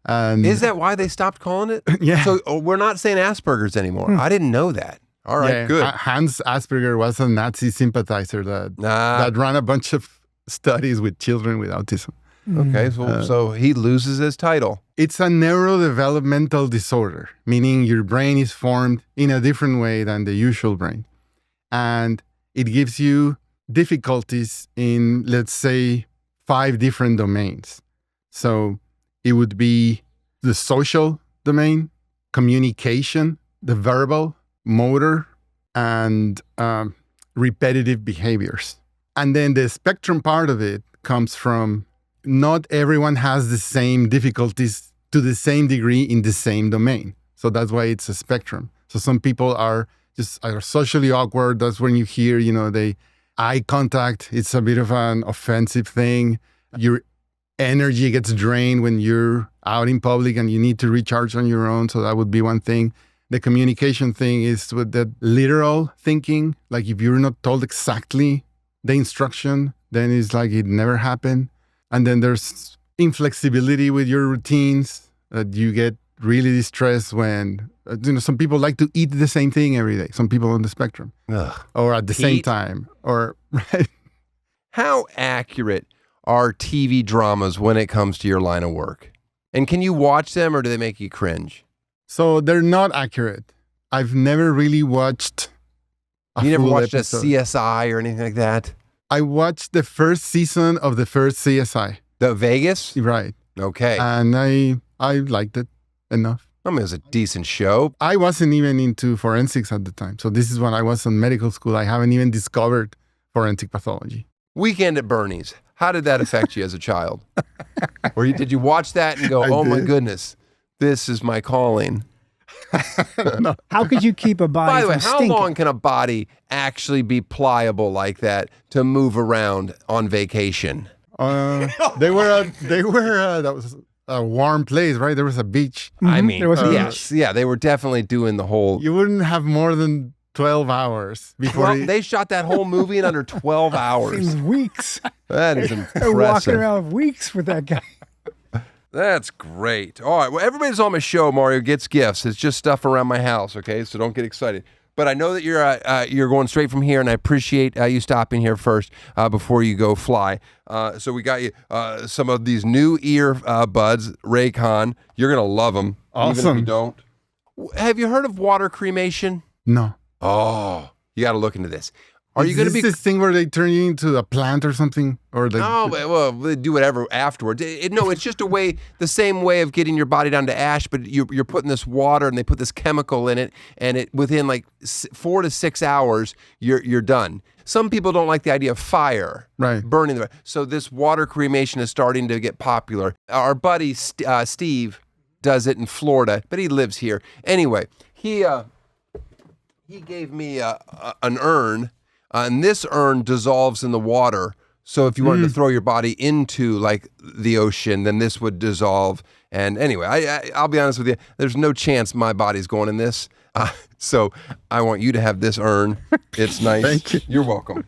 Speaker 2: And
Speaker 1: Is that why they stopped calling it?
Speaker 2: Yeah.
Speaker 1: So we're not saying Asperger's anymore. I didn't know that. All right, good.
Speaker 2: Hans Asperger was a Nazi sympathizer that ran a bunch of studies with children with autism.
Speaker 1: Okay, so he loses his title.
Speaker 2: It's a neurodevelopmental disorder, meaning your brain is formed in a different way than the usual brain. And it gives you difficulties in, let's say, 5 different domains. So it would be the social domain, communication, the verbal, motor, and repetitive behaviors. And then the spectrum part of it comes from not everyone has the same difficulties to the same degree in the same domain. So that's why it's a spectrum. So some people are socially awkward. That's when you hear, they eye contact. It's a bit of an offensive thing. Your energy gets drained when you're out in public and you need to recharge on your own. So that would be one thing. The communication thing is with the literal thinking. Like if you're not told exactly the instruction, then it's like it never happened. And then there's inflexibility with your routines. You get really distressed when, some people like to eat the same thing every day. Some people on the spectrum.
Speaker 1: Ugh.
Speaker 2: Or at the same time. Or, right.
Speaker 1: How accurate are TV dramas when it comes to your line of work? And can you watch them or do they make you cringe?
Speaker 2: So they're not accurate. I've never really watched
Speaker 1: You never
Speaker 2: full
Speaker 1: watched
Speaker 2: episode.
Speaker 1: a CSI or anything like that?
Speaker 2: I watched the first season of the first CSI.
Speaker 1: The Vegas?
Speaker 2: Right.
Speaker 1: Okay.
Speaker 2: And I liked it enough.
Speaker 1: I mean, it was a decent show.
Speaker 2: I wasn't even into forensics at the time. So this is when I was in medical school. I haven't even discovered forensic pathology.
Speaker 1: Weekend at Bernie's. How did that affect you as a child? Or did you watch that and go,
Speaker 2: I
Speaker 1: oh my
Speaker 2: did.
Speaker 1: goodness, this is my calling?
Speaker 3: How could you keep a body
Speaker 1: By the way,
Speaker 3: from
Speaker 1: how
Speaker 3: stinking?
Speaker 1: long can a body actually be pliable like that to move around on vacation?
Speaker 2: That was a warm place, right? There was a beach.
Speaker 1: I mean,
Speaker 3: there was a
Speaker 1: yes. Yeah, they were definitely doing the whole...
Speaker 2: You wouldn't have more than 12 hours before
Speaker 1: Well, they shot that whole movie in under 12
Speaker 3: It
Speaker 1: hours.
Speaker 3: was weeks.
Speaker 1: That is
Speaker 3: They're walking
Speaker 1: impressive.
Speaker 3: around weeks with that guy.
Speaker 1: That's great. All right. Well, everybody's on my show, Mario, gets gifts. It's just stuff around my house, okay? So don't get excited. But I know that you're going straight from here, and I appreciate you stopping here first before you go fly. So we got you some of these new ear buds, Rascon. You're going to love them, even if you don't. Have you heard of water cremation?
Speaker 2: No.
Speaker 1: Oh, you got to look into this. Are you going to be
Speaker 2: this thing where they turn you into a plant or something? Or
Speaker 1: no, well, they do whatever afterwards. No, it's just the same way of getting your body down to ash, but you're putting this water and they put this chemical in it, and it within like 4 to 6 hours, you're done. Some people don't like the idea of fire,
Speaker 2: right,
Speaker 1: burning them. So this water cremation is starting to get popular. Our buddy Steve does it in Florida, but he lives here. Anyway, he gave me an urn. And this urn dissolves in the water. So if you wanted to throw your body into like the ocean, then this would dissolve. And anyway, I'll be honest with you, there's no chance my body's going in this. So I want you to have this urn. It's nice.
Speaker 2: Thank you.
Speaker 1: You're welcome.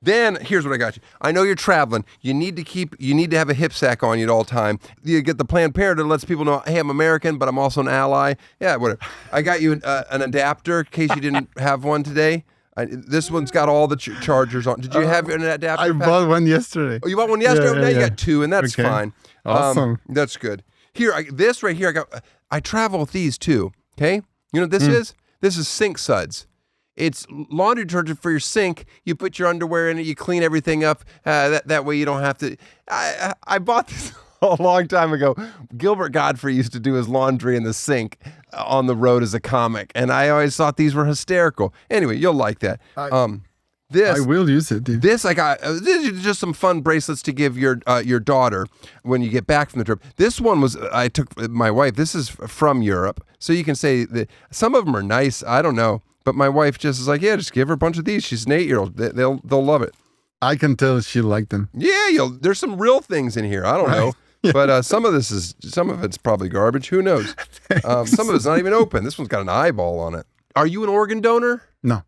Speaker 1: Then here's what I got you. I know you're traveling. You need to have a hip sack on you at all time. You get the Planned Parenthood that lets people know, hey, I'm American, but I'm also an ally. Yeah, whatever. I got you an adapter in case you didn't have one today. This one's got all the chargers on. Did you have an adapter?
Speaker 2: I bought one yesterday.
Speaker 1: Oh, you bought one yesterday? Now you got two, and that's fine.
Speaker 2: Awesome.
Speaker 1: That's good. Here, this right here, I travel with these too, okay? You know what this is? This is sink suds. It's laundry detergent for your sink. You put your underwear in it. You clean everything up. That way you don't have to. I bought this a long time ago. Gilbert Godfrey used to do his laundry in the sink on the road as a comic, and I always thought these were hysterical. Anyway, you'll like that. I
Speaker 2: will use it, dude.
Speaker 1: This this is just some fun bracelets to give your daughter when you get back from the trip. This one I took my wife. This is from Europe, so you can say that some of them are nice. I don't know, but my wife just is like, yeah, just give her a bunch of these. She's an 8-year-old. They'll love it.
Speaker 2: I can tell she'll like them.
Speaker 1: Yeah, there's some real things in here. I don't know. Yeah. But some of it's probably garbage. Who knows? Some of it's not even open. This one's got an eyeball on it. Are you an organ donor?
Speaker 2: No.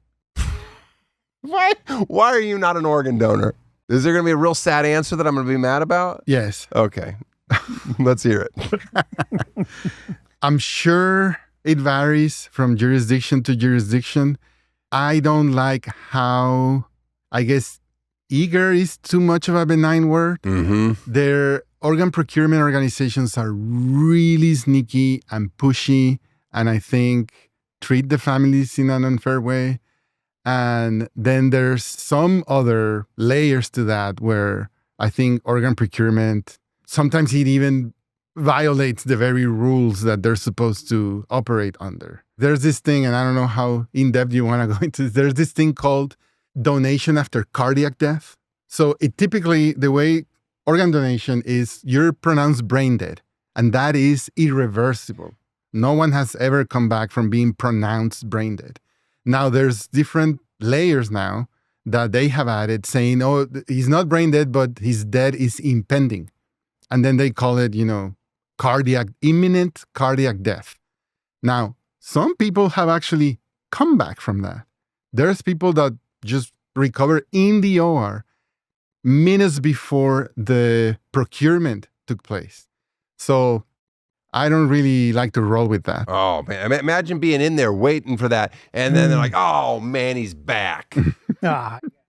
Speaker 1: Why are you not an organ donor? Is there going to be a real sad answer that I'm going to be mad about?
Speaker 2: Yes.
Speaker 1: Okay. Let's hear it.
Speaker 2: I'm sure it varies from jurisdiction to jurisdiction. I don't like how, I guess, eager is too much of a benign word.
Speaker 1: Mm-hmm.
Speaker 2: Their organ procurement organizations are really sneaky and pushy, and I think treat the families in an unfair way. And then there's some other layers to that where I think organ procurement, sometimes it even violates the very rules that they're supposed to operate under. There's this thing, and I don't know how in-depth you want to go into this, there's this thing called donation after cardiac death. So it typically, the way organ donation is, you're pronounced brain dead, and that is irreversible. No one has ever come back from being pronounced brain dead. Now, there's different layers now that they have added saying, oh, he's not brain dead, but his death is impending. And then they call it, imminent cardiac death. Now, some people have actually come back from that. There's people that just recover in the OR minutes before the procurement took place. So I don't really like to roll with that.
Speaker 1: Oh, man. Imagine being in there waiting for that. And then they're like, oh, man, he's back.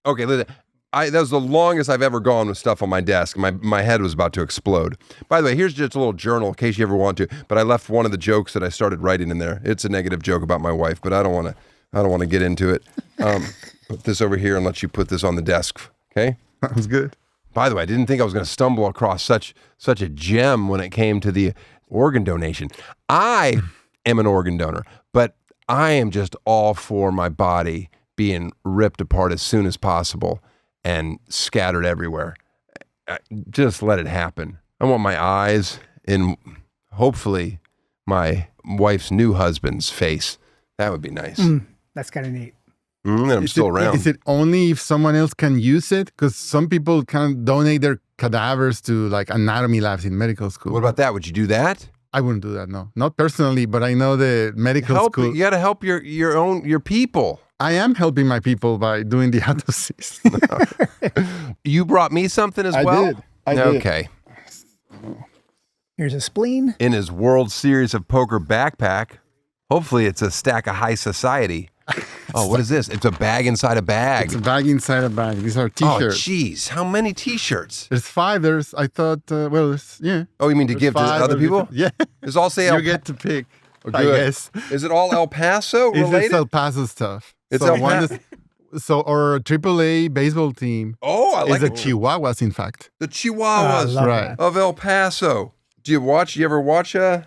Speaker 1: Okay, listen. That was the longest I've ever gone with stuff on my desk. My head was about to explode. By the way, here's just a little journal in case you ever want to. But I left one of the jokes that I started writing in there. It's a negative joke about my wife, but I don't want to get into it. Put this over here and let you put this on the desk. Okay?
Speaker 2: That was good.
Speaker 1: By the way, I didn't think I was going to stumble across such a gem when it came to the organ donation. I am an organ donor, but I am just all for my body being ripped apart as soon as possible and scattered everywhere. Just let it happen. I want my eyes in, hopefully, my wife's new husband's face. That would be nice.
Speaker 3: That's kind of neat.
Speaker 1: And I'm still around.
Speaker 2: Is it only if someone else can use it? Because some people can donate their cadavers to like anatomy labs in medical school.
Speaker 1: What about that? Would you do that?
Speaker 2: I wouldn't do that, no. Not personally, but I know the medical school.
Speaker 1: You got to help your people.
Speaker 2: I am helping my people by doing the autopsies.
Speaker 1: You brought me something as well?
Speaker 2: I did.
Speaker 1: Okay.
Speaker 3: Here's a spleen.
Speaker 1: In his World Series of Poker backpack. Hopefully it's a stack of high society. Oh, what is this? It's a bag inside a bag.
Speaker 2: It's a bag inside a bag. These are
Speaker 1: Oh,
Speaker 2: T-shirts.
Speaker 1: jeez. How many T-shirts?
Speaker 2: There's 5. I thought, yeah.
Speaker 1: Oh, you mean to
Speaker 2: There's
Speaker 1: give to
Speaker 2: 5
Speaker 1: other
Speaker 2: of
Speaker 1: people?
Speaker 2: different- Yeah.
Speaker 1: Does all say
Speaker 2: You get to pick, I
Speaker 1: Good.
Speaker 2: guess.
Speaker 1: Is it all El Paso
Speaker 2: It's
Speaker 1: related?
Speaker 2: El Paso stuff.
Speaker 1: It's
Speaker 2: so
Speaker 1: El
Speaker 2: one
Speaker 1: Pa-
Speaker 2: is, or a AAA baseball team
Speaker 1: Oh, I like
Speaker 2: is the Chihuahuas, in fact.
Speaker 1: the Chihuahuas
Speaker 3: love
Speaker 2: Right.
Speaker 3: that.
Speaker 1: of El Paso. Do you ever watch their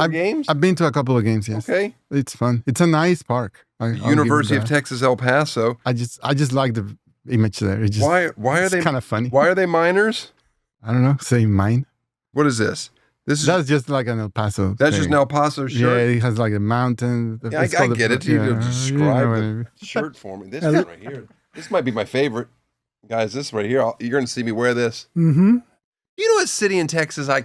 Speaker 1: games?
Speaker 2: I've been to a couple of games, yes.
Speaker 1: Okay.
Speaker 2: It's fun. It's a nice park. I'll give it
Speaker 1: University of
Speaker 2: that.
Speaker 1: Texas El Paso.
Speaker 2: I just like the image there. It just,
Speaker 1: Why are
Speaker 2: it's
Speaker 1: they
Speaker 2: kind of funny.
Speaker 1: Why are they miners?
Speaker 2: I don't know. Say mine.
Speaker 1: What is this? This is
Speaker 2: That's just like an El Paso.
Speaker 1: that's just
Speaker 2: thing.
Speaker 1: an El Paso
Speaker 2: Yeah,
Speaker 1: shirt.
Speaker 2: it has like a mountain.
Speaker 1: Yeah,
Speaker 2: It's
Speaker 1: I
Speaker 2: called
Speaker 1: get it. You
Speaker 2: yeah,
Speaker 1: describe
Speaker 2: what I
Speaker 1: the
Speaker 2: mean.
Speaker 1: shirt for me. This one right here. This might be my favorite. Guys, this right here. You're going to see me wear this.
Speaker 3: Mm-hmm.
Speaker 1: You know what city in Texas I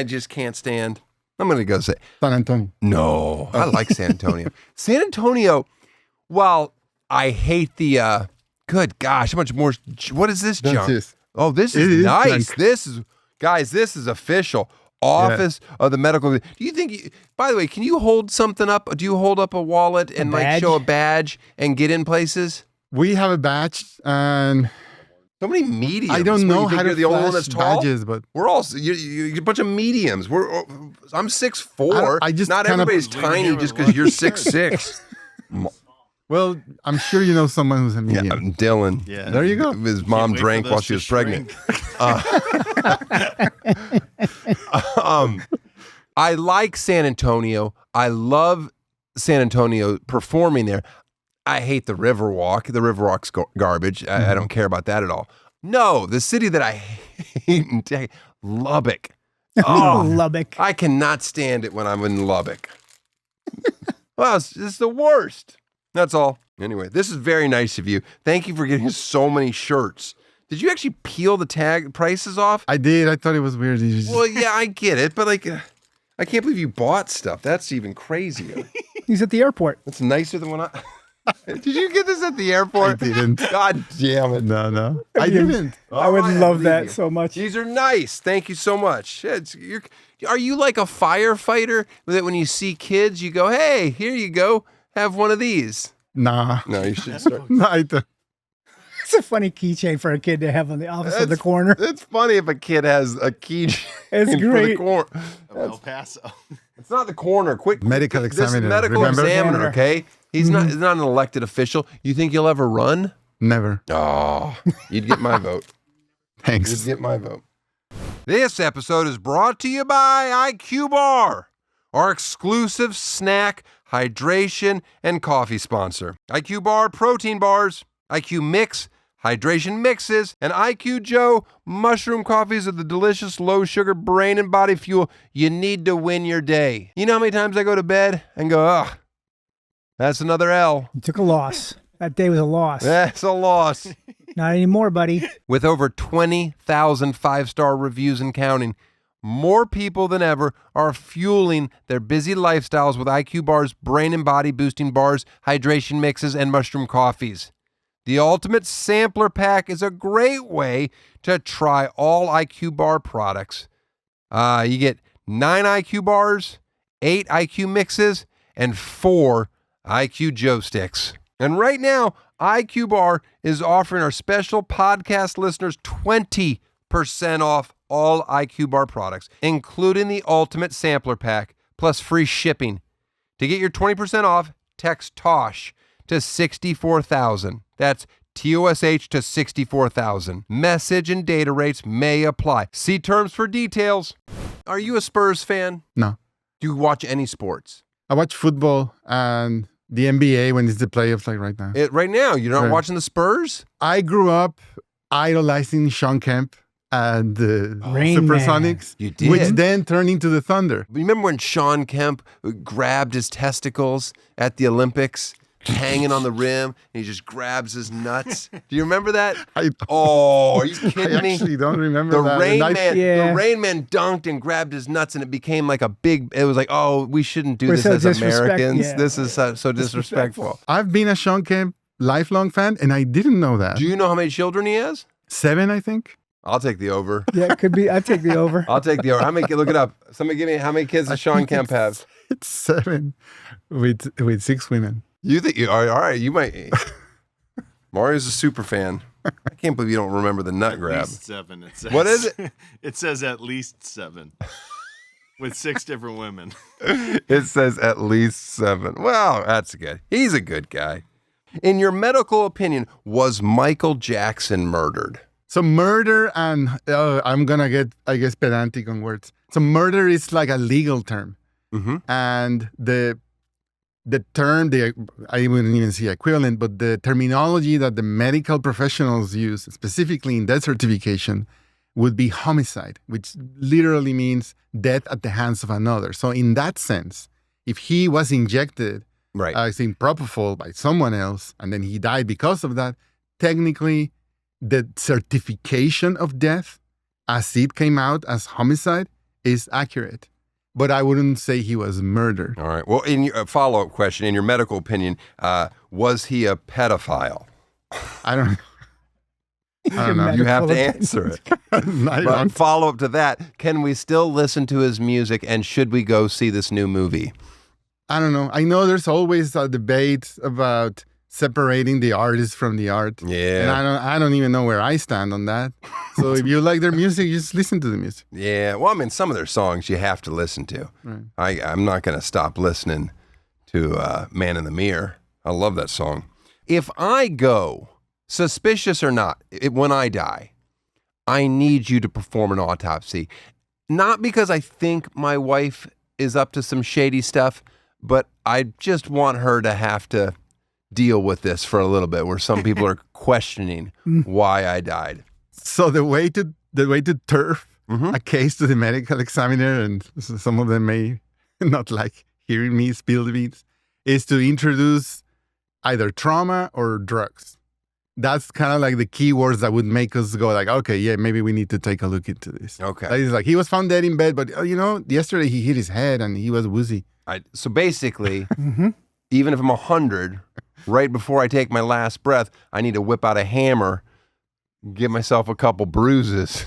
Speaker 1: just can't stand? I'm going to go say,
Speaker 2: San Antonio.
Speaker 1: no, I like San Antonio. San Antonio, while I hate the, good gosh, how much more, what is this
Speaker 2: That's
Speaker 1: junk?
Speaker 2: this.
Speaker 1: Oh, this
Speaker 2: It
Speaker 1: is
Speaker 2: is
Speaker 1: nice.
Speaker 2: junk.
Speaker 1: This is official. Office of the Medical. Do you think, by the way, can you hold something up? Do you hold up a wallet and like
Speaker 3: badge?
Speaker 1: show a badge and get in places?
Speaker 2: We have a badge, and
Speaker 1: So many mediums.
Speaker 2: I don't
Speaker 1: What,
Speaker 2: know
Speaker 1: you think
Speaker 2: how
Speaker 1: you're
Speaker 2: to
Speaker 1: the only one
Speaker 2: flash
Speaker 1: that's tall?
Speaker 2: badges, but
Speaker 1: We're all you're a bunch of mediums. I'm 6'4".
Speaker 2: I just
Speaker 1: not
Speaker 2: kind of-
Speaker 1: everybody's tiny just because you're 6'6".
Speaker 2: well, I'm sure you know someone who's a
Speaker 1: Yeah,
Speaker 2: medium.
Speaker 1: Dylan.
Speaker 4: Yeah.
Speaker 2: There you go.
Speaker 1: His
Speaker 4: Can't
Speaker 1: mom
Speaker 4: wait for
Speaker 1: drank
Speaker 4: those
Speaker 1: while she
Speaker 4: to
Speaker 1: was pregnant.
Speaker 4: shrink.
Speaker 1: I like San Antonio. I love San Antonio performing there. I hate the Riverwalk. The Riverwalk's garbage. I don't care about that at all. No, the city that I hate, Lubbock. Oh,
Speaker 3: Lubbock.
Speaker 1: I cannot stand it when I'm in Lubbock. Well, it's the worst. That's all. Anyway, this is very nice of you. Thank you for getting so many shirts. Did you actually peel the tag prices off?
Speaker 2: I did. I thought it was weird. You just-
Speaker 1: Well, yeah, I get it, but like, I can't believe you bought stuff. That's even crazier.
Speaker 3: He's at the airport.
Speaker 1: That's nicer than when I. Did you get this at the airport?
Speaker 2: I didn't.
Speaker 1: God damn it!
Speaker 2: No, I didn't.
Speaker 3: I would
Speaker 1: All right,
Speaker 3: love
Speaker 1: believe
Speaker 3: that
Speaker 1: you.
Speaker 3: so much.
Speaker 1: These are nice. Thank you so much. Are you like a firefighter that when you see kids, you go, "Hey, here you go, have one of these."
Speaker 2: Nah.
Speaker 1: No, you should start.
Speaker 2: No, I don't.
Speaker 3: It's a funny keychain for a kid to have on the office of the corner.
Speaker 1: It's funny if a kid has a key.
Speaker 3: It's
Speaker 1: for the
Speaker 3: great.
Speaker 1: cor-
Speaker 4: Of El Paso.
Speaker 1: It's not the coroner. Quick,
Speaker 2: Medical
Speaker 1: this
Speaker 2: examiner,
Speaker 1: medical
Speaker 2: remember?
Speaker 1: examiner. Okay, he's not an elected official. You think he'll ever run?
Speaker 2: Never.
Speaker 1: Oh, you'd get my vote. You'd
Speaker 2: Thanks.
Speaker 1: get my vote. This episode is brought to you by IQ Bar, our exclusive snack, hydration, and coffee sponsor. IQ Bar protein bars, IQ Mix, hydration mixes, and IQ Joe mushroom coffees are the delicious low-sugar brain and body fuel you need to win your day. You know how many times I go to bed and go, ugh, that's another L.
Speaker 3: You took a loss. That day was a loss.
Speaker 1: That's a loss.
Speaker 3: Not anymore, buddy.
Speaker 1: With over 20,000 five-star reviews and counting, more people than ever are fueling their busy lifestyles with IQ Bar's brain and body boosting bars, hydration mixes, and mushroom coffees. The Ultimate Sampler Pack is a great way to try all IQ Bar products. You get 9 IQ Bars, 8 IQ Mixes, and 4 IQ Joe Sticks. And right now, IQ Bar is offering our special podcast listeners 20% off all IQ Bar products, including the Ultimate Sampler Pack, plus free shipping. To get your 20% off, text TOSH to 64,000. That's TOSH to 64,000. Message and data rates may apply. See terms for details. Are you a Spurs fan?
Speaker 2: No.
Speaker 1: Do you watch any sports?
Speaker 2: I watch football and the NBA when it's the playoffs, like right now.
Speaker 1: Right now, you're not
Speaker 2: Right.
Speaker 1: watching the Spurs?
Speaker 2: I grew up idolizing Sean Kemp and the
Speaker 3: Rain
Speaker 2: Supersonics,
Speaker 1: You did?
Speaker 2: which then turned into the Thunder.
Speaker 1: Remember when Sean Kemp grabbed his testicles at the Olympics, hanging on the rim, and he just grabs his nuts? Do you remember that?
Speaker 2: I
Speaker 1: Oh, are you
Speaker 2: I
Speaker 1: kidding me?
Speaker 2: actually don't remember
Speaker 1: The
Speaker 2: that.
Speaker 1: Rain
Speaker 2: And I-
Speaker 1: Man,
Speaker 3: Yeah.
Speaker 1: the Rain Man dunked and grabbed his nuts, and it became like a big. It was like, oh, we shouldn't do
Speaker 3: We're
Speaker 1: this
Speaker 3: so
Speaker 1: as
Speaker 3: disrespect-
Speaker 1: Americans.
Speaker 3: yeah.
Speaker 1: This is so disrespectful.
Speaker 2: I've been a Sean Kemp lifelong fan, and I didn't know that.
Speaker 1: Do you know how many children he has?
Speaker 2: 7, I think.
Speaker 1: I'll take the over.
Speaker 3: Yeah, it could be. I'd take the over.
Speaker 1: I'll take the over. Look it up. Somebody give me how many kids does Sean Kemp have?
Speaker 2: It's 7 with 6 women.
Speaker 1: You think you are all right? You might. Mario's a super fan. I can't believe you don't remember the nut grab.
Speaker 4: At least 7. It says.
Speaker 1: What is it?
Speaker 4: It says at least 7, with 6 different women.
Speaker 1: It says at least 7. Well, that's good. He's a good guy. In your medical opinion, was Michael Jackson murdered?
Speaker 2: So murder and I'm gonna get, I guess, pedantic on words. So murder is like a legal term, and the term, I wouldn't even say equivalent, but the terminology that the medical professionals use, specifically in death certification, would be homicide, which literally means death at the hands of another. So in that sense, if he was injected,
Speaker 1: Right.
Speaker 2: I think propofol by someone else, and then he died because of that, technically the certification of death as it came out as homicide is accurate. But I wouldn't say he was murdered.
Speaker 1: All right. Well, in your follow-up question, in your medical opinion, was he a pedophile?
Speaker 2: I don't know.
Speaker 1: You have to answer it. But follow-up to that, can we still listen to his music, and should we go see this new movie?
Speaker 2: I don't know. I know there's always a debate about separating the artist from the art.
Speaker 1: Yeah.
Speaker 2: And I don't even know where I stand on that. So if you like their music, just listen to the music.
Speaker 1: Yeah. Well, I mean, some of their songs you have to listen to. Right. I'm not going to stop listening to Man in the Mirror. I love that song. If I go, suspicious or not, when I die, I need you to perform an autopsy. Not because I think my wife is up to some shady stuff, but I just want her to have to deal with this for a little bit, where some people are questioning why I died.
Speaker 2: So the way to turf a case to the medical examiner, and some of them may not like hearing me spill the beans, is to introduce either trauma or drugs. That's kind of like the key words that would make us go like, okay, yeah, maybe we need to take a look into this.
Speaker 1: Okay.
Speaker 2: Like, it's like, he was found dead in bed, but yesterday he hit his head and he was woozy.
Speaker 1: So basically, even if I'm 100, right before I take my last breath, I need to whip out a hammer, give myself a couple bruises.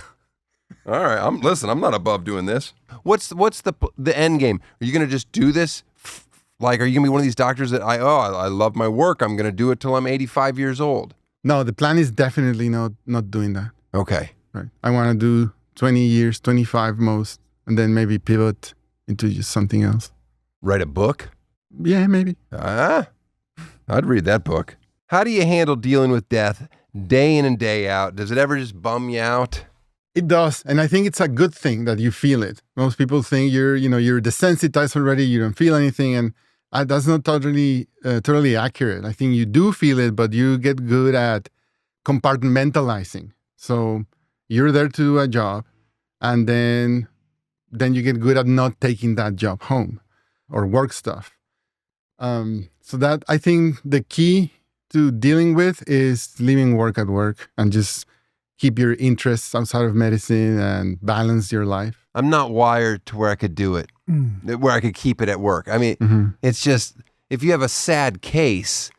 Speaker 1: All right, I'm not above doing this. What's the end game? Are you going to just do this? Like, are you going to be one of these doctors that I love my work, I'm going to do it till I'm 85 years old?
Speaker 2: No, the plan is definitely not doing that.
Speaker 1: Okay.
Speaker 2: Right. I want to do 20 years, 25 most, and then maybe pivot into just something else.
Speaker 1: Write a book?
Speaker 2: Yeah, maybe.
Speaker 1: I'd read that book. How do you handle dealing with death day in and day out? Does it ever just bum you out?
Speaker 2: It does. And I think it's a good thing that you feel it. Most people think you're desensitized already, you don't feel anything. And that's not totally accurate. I think you do feel it, but you get good at compartmentalizing. So you're there to do a job, and then you get good at not taking that job home or work stuff. So that, I think the key to dealing with is leaving work at work and just keep your interests outside of medicine and balance your life.
Speaker 1: I'm not wired to where I could do it, where I could keep it at work. I mean, it's just, if you have a sad case,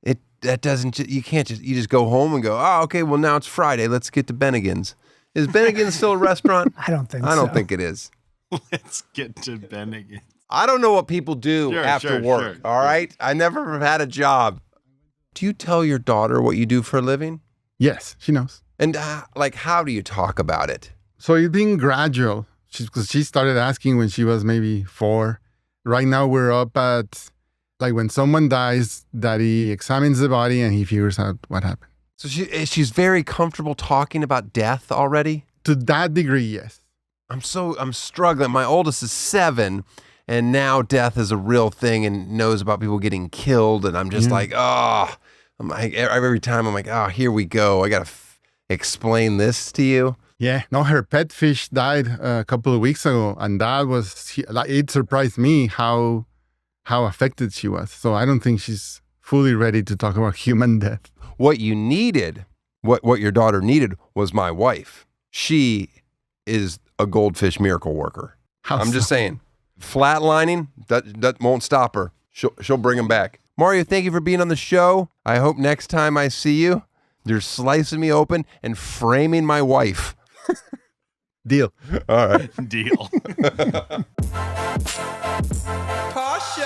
Speaker 1: you just go home and go, oh, okay, well, now it's Friday. Let's get to Bennigan's. Is Bennigan's still a restaurant?
Speaker 3: I don't think so.
Speaker 1: I don't think it is.
Speaker 4: Let's get to Bennigan.
Speaker 1: I don't know what people do after work, all right? I never have had a job. Do you tell your daughter what you do for a living?
Speaker 2: Yes, she knows.
Speaker 1: And how do you talk about it?
Speaker 2: So it's been gradual, because she started asking when she was maybe 4. Right now we're up at, like, when someone dies, Daddy examines the body and he figures out what happened.
Speaker 1: So she's very comfortable talking about death already?
Speaker 2: To that degree, yes.
Speaker 1: I'm struggling. My oldest is 7, and now death is a real thing and knows about people getting killed. And I'm just every time I'm like, oh, here we go. I got to explain this to you.
Speaker 2: Yeah. No, her pet fish died a couple of weeks ago, and it surprised me how affected she was. So I don't think she's fully ready to talk about human death.
Speaker 1: What you needed, what your daughter needed, was my wife. She is a goldfish miracle worker. I'm just saying, flatlining, that won't stop her. She'll bring him back. Mario, thank you for being on the show. I hope next time I see you, you're slicing me open and framing my wife.
Speaker 2: Deal.
Speaker 1: All right.
Speaker 4: Deal.
Speaker 1: Tosh Show.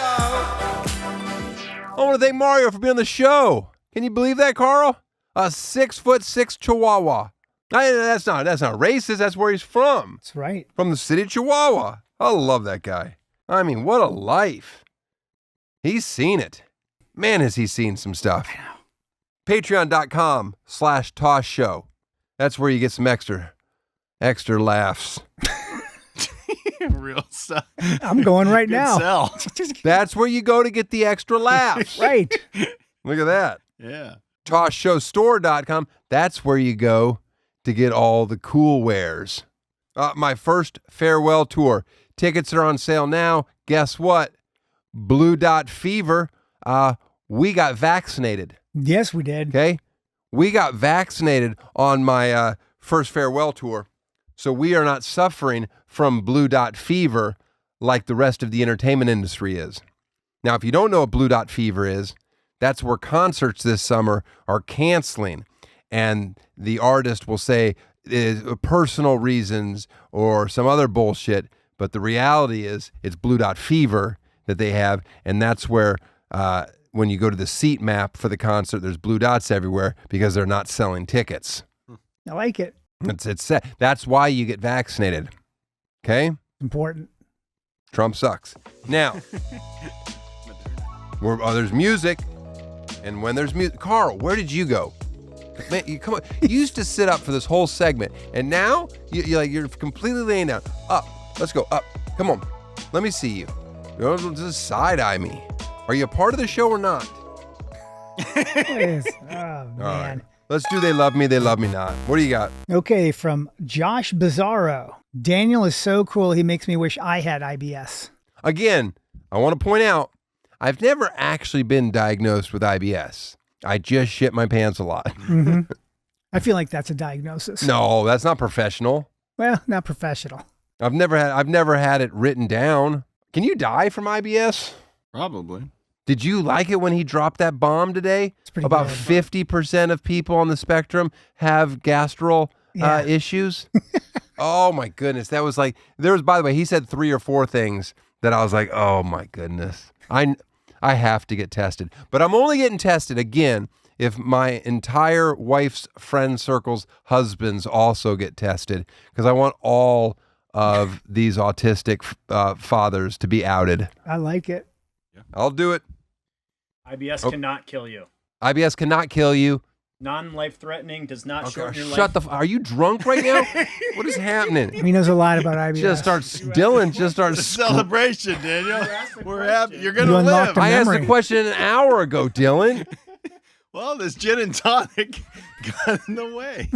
Speaker 1: I want to thank Mario for being on the show. Can you believe that, Carl? A 6'6" Chihuahua. That's not racist. That's where he's from.
Speaker 3: That's right.
Speaker 1: From the city of Chihuahua. I love that guy. I mean, what a life. He's seen it. Man, has he seen some stuff.
Speaker 3: I know.
Speaker 1: Patreon.com/Tosh Show. That's where you get some extra laughs.
Speaker 4: Real stuff.
Speaker 3: I'm going right
Speaker 4: Good
Speaker 3: now.
Speaker 4: sell.
Speaker 1: That's where you go to get the extra laughs.
Speaker 3: Right.
Speaker 1: Look at that.
Speaker 4: Yeah.
Speaker 1: ToshShowStore.com. That's where you go to get all the cool wares. My first farewell tour. Tickets are on sale now. Guess what? Blue Dot Fever. We got vaccinated.
Speaker 3: Yes, we did.
Speaker 1: Okay? We got vaccinated on my first farewell tour. So we are not suffering from Blue Dot Fever like the rest of the entertainment industry is. Now, if you don't know what Blue Dot Fever is, that's where concerts this summer are canceling. And the artist will say is personal reasons or some other bullshit. But the reality is it's Blue Dot Fever that they have. And that's where when you go to the seat map for the concert, there's blue dots everywhere because they're not selling tickets.
Speaker 3: I like it.
Speaker 1: That's why you get vaccinated. Okay?
Speaker 3: Important.
Speaker 1: Trump sucks. Now, there's music, and when there's music, Carl, where did you go? Man, you come on. You used to sit up for this whole segment, and now you're completely laying down. Up. Let's go up. Come on. Let me see you. Don't just side eye me. Are you a part of the show or not?
Speaker 3: Yes. Oh,
Speaker 1: All
Speaker 3: man.
Speaker 1: right. Let's do They Love Me, They Love Me Not. What do you got?
Speaker 3: Okay, from Josh Bizarro. Daniel is so cool, he makes me wish I had IBS.
Speaker 1: Again, I want to point out, I've never actually been diagnosed with IBS. I just shit my pants a lot.
Speaker 3: Mm-hmm. I feel like that's a diagnosis.
Speaker 1: No, that's not professional.
Speaker 3: Well, not professional.
Speaker 1: I've never had it written down. Can you die from IBS?
Speaker 4: Probably.
Speaker 1: Did you like it when he dropped that bomb today?
Speaker 3: It's pretty
Speaker 1: About
Speaker 3: good.
Speaker 1: 50% of people on the spectrum have gastral
Speaker 3: Yeah.
Speaker 1: issues. Oh my goodness. That was like, by the way, he said 3 or 4 things that I was like, oh my goodness. I have to get tested. But I'm only getting tested again if my entire wife's friend circle's husbands also get tested, because I want all of these autistic fathers to be outed.
Speaker 3: I like it.
Speaker 1: I'll do it.
Speaker 5: IBS cannot kill you.
Speaker 1: IBS cannot kill you.
Speaker 5: Non-life-threatening, does not shorten your
Speaker 1: Shut
Speaker 5: life.
Speaker 1: Are you drunk right now? What is happening?
Speaker 3: He knows a lot about IBS.
Speaker 1: Dylan just starts.
Speaker 4: Celebration, Daniel. We're happy. You're going
Speaker 3: You
Speaker 4: to
Speaker 3: unlocked
Speaker 4: live.
Speaker 3: a
Speaker 1: I asked the
Speaker 3: memory.
Speaker 1: question an hour ago, Dylan.
Speaker 4: Well, this gin and tonic got in the way.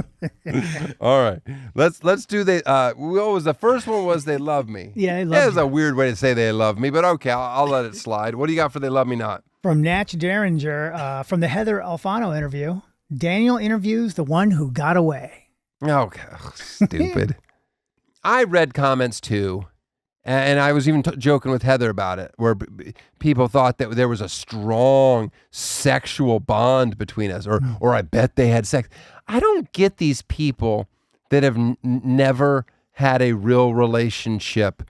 Speaker 1: All right, let's do what was the first one? Was They Love Me?
Speaker 3: Yeah, they love
Speaker 1: That was
Speaker 3: you.
Speaker 1: a weird way to say they love me, but okay, I'll let it slide. What do you got for They Love Me Not?
Speaker 3: From Natch Derringer, from the Heather Alfano interview, Daniel interviews the one who got away.
Speaker 1: Okay, stupid. I read comments too, and I was even joking with Heather about it, where people thought that there was a strong sexual bond between us, or I bet they had sex. I don't get these people that have never had a real relationship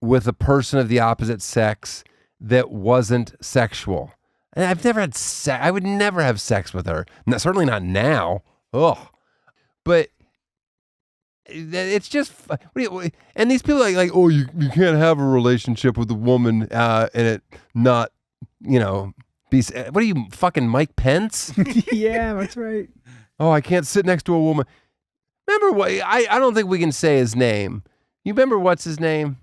Speaker 1: with a person of the opposite sex that wasn't sexual. And I've never had sex. I would never have sex with her. No, certainly not now. Ugh. But it's just, and these people like, oh, you can't have a relationship with a woman and it not, be, what are you, fucking Mike Pence?
Speaker 3: Yeah, that's right.
Speaker 1: Oh, I can't sit next to a woman. Remember what, I don't think we can say his name. You remember what's his name?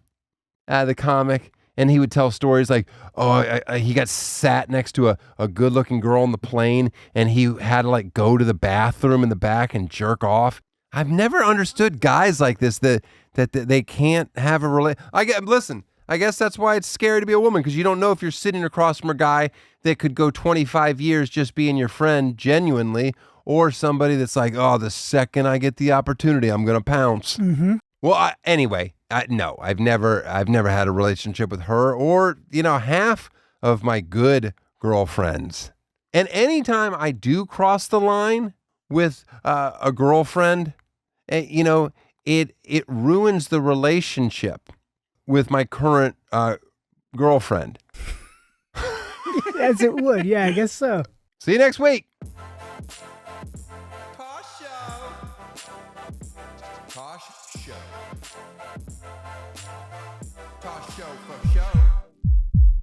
Speaker 1: The comic. And he would tell stories like, he got sat next to a good-looking girl on the plane, and he had to like go to the bathroom in the back and jerk off. I've never understood guys like this that they can't have a listen. I guess that's why it's scary to be a woman, because you don't know if you're sitting across from a guy that could go 25 years just being your friend genuinely, or somebody that's like, oh, the second I get the opportunity, I'm gonna pounce.
Speaker 3: Mm-hmm.
Speaker 1: Well, anyway. No, I've never had a relationship with her or, half of my good girlfriends. And anytime I do cross the line with a girlfriend, it ruins the relationship with my current girlfriend.
Speaker 3: Yes, it would. Yeah, I guess so.
Speaker 1: See you next week. Tosh Show.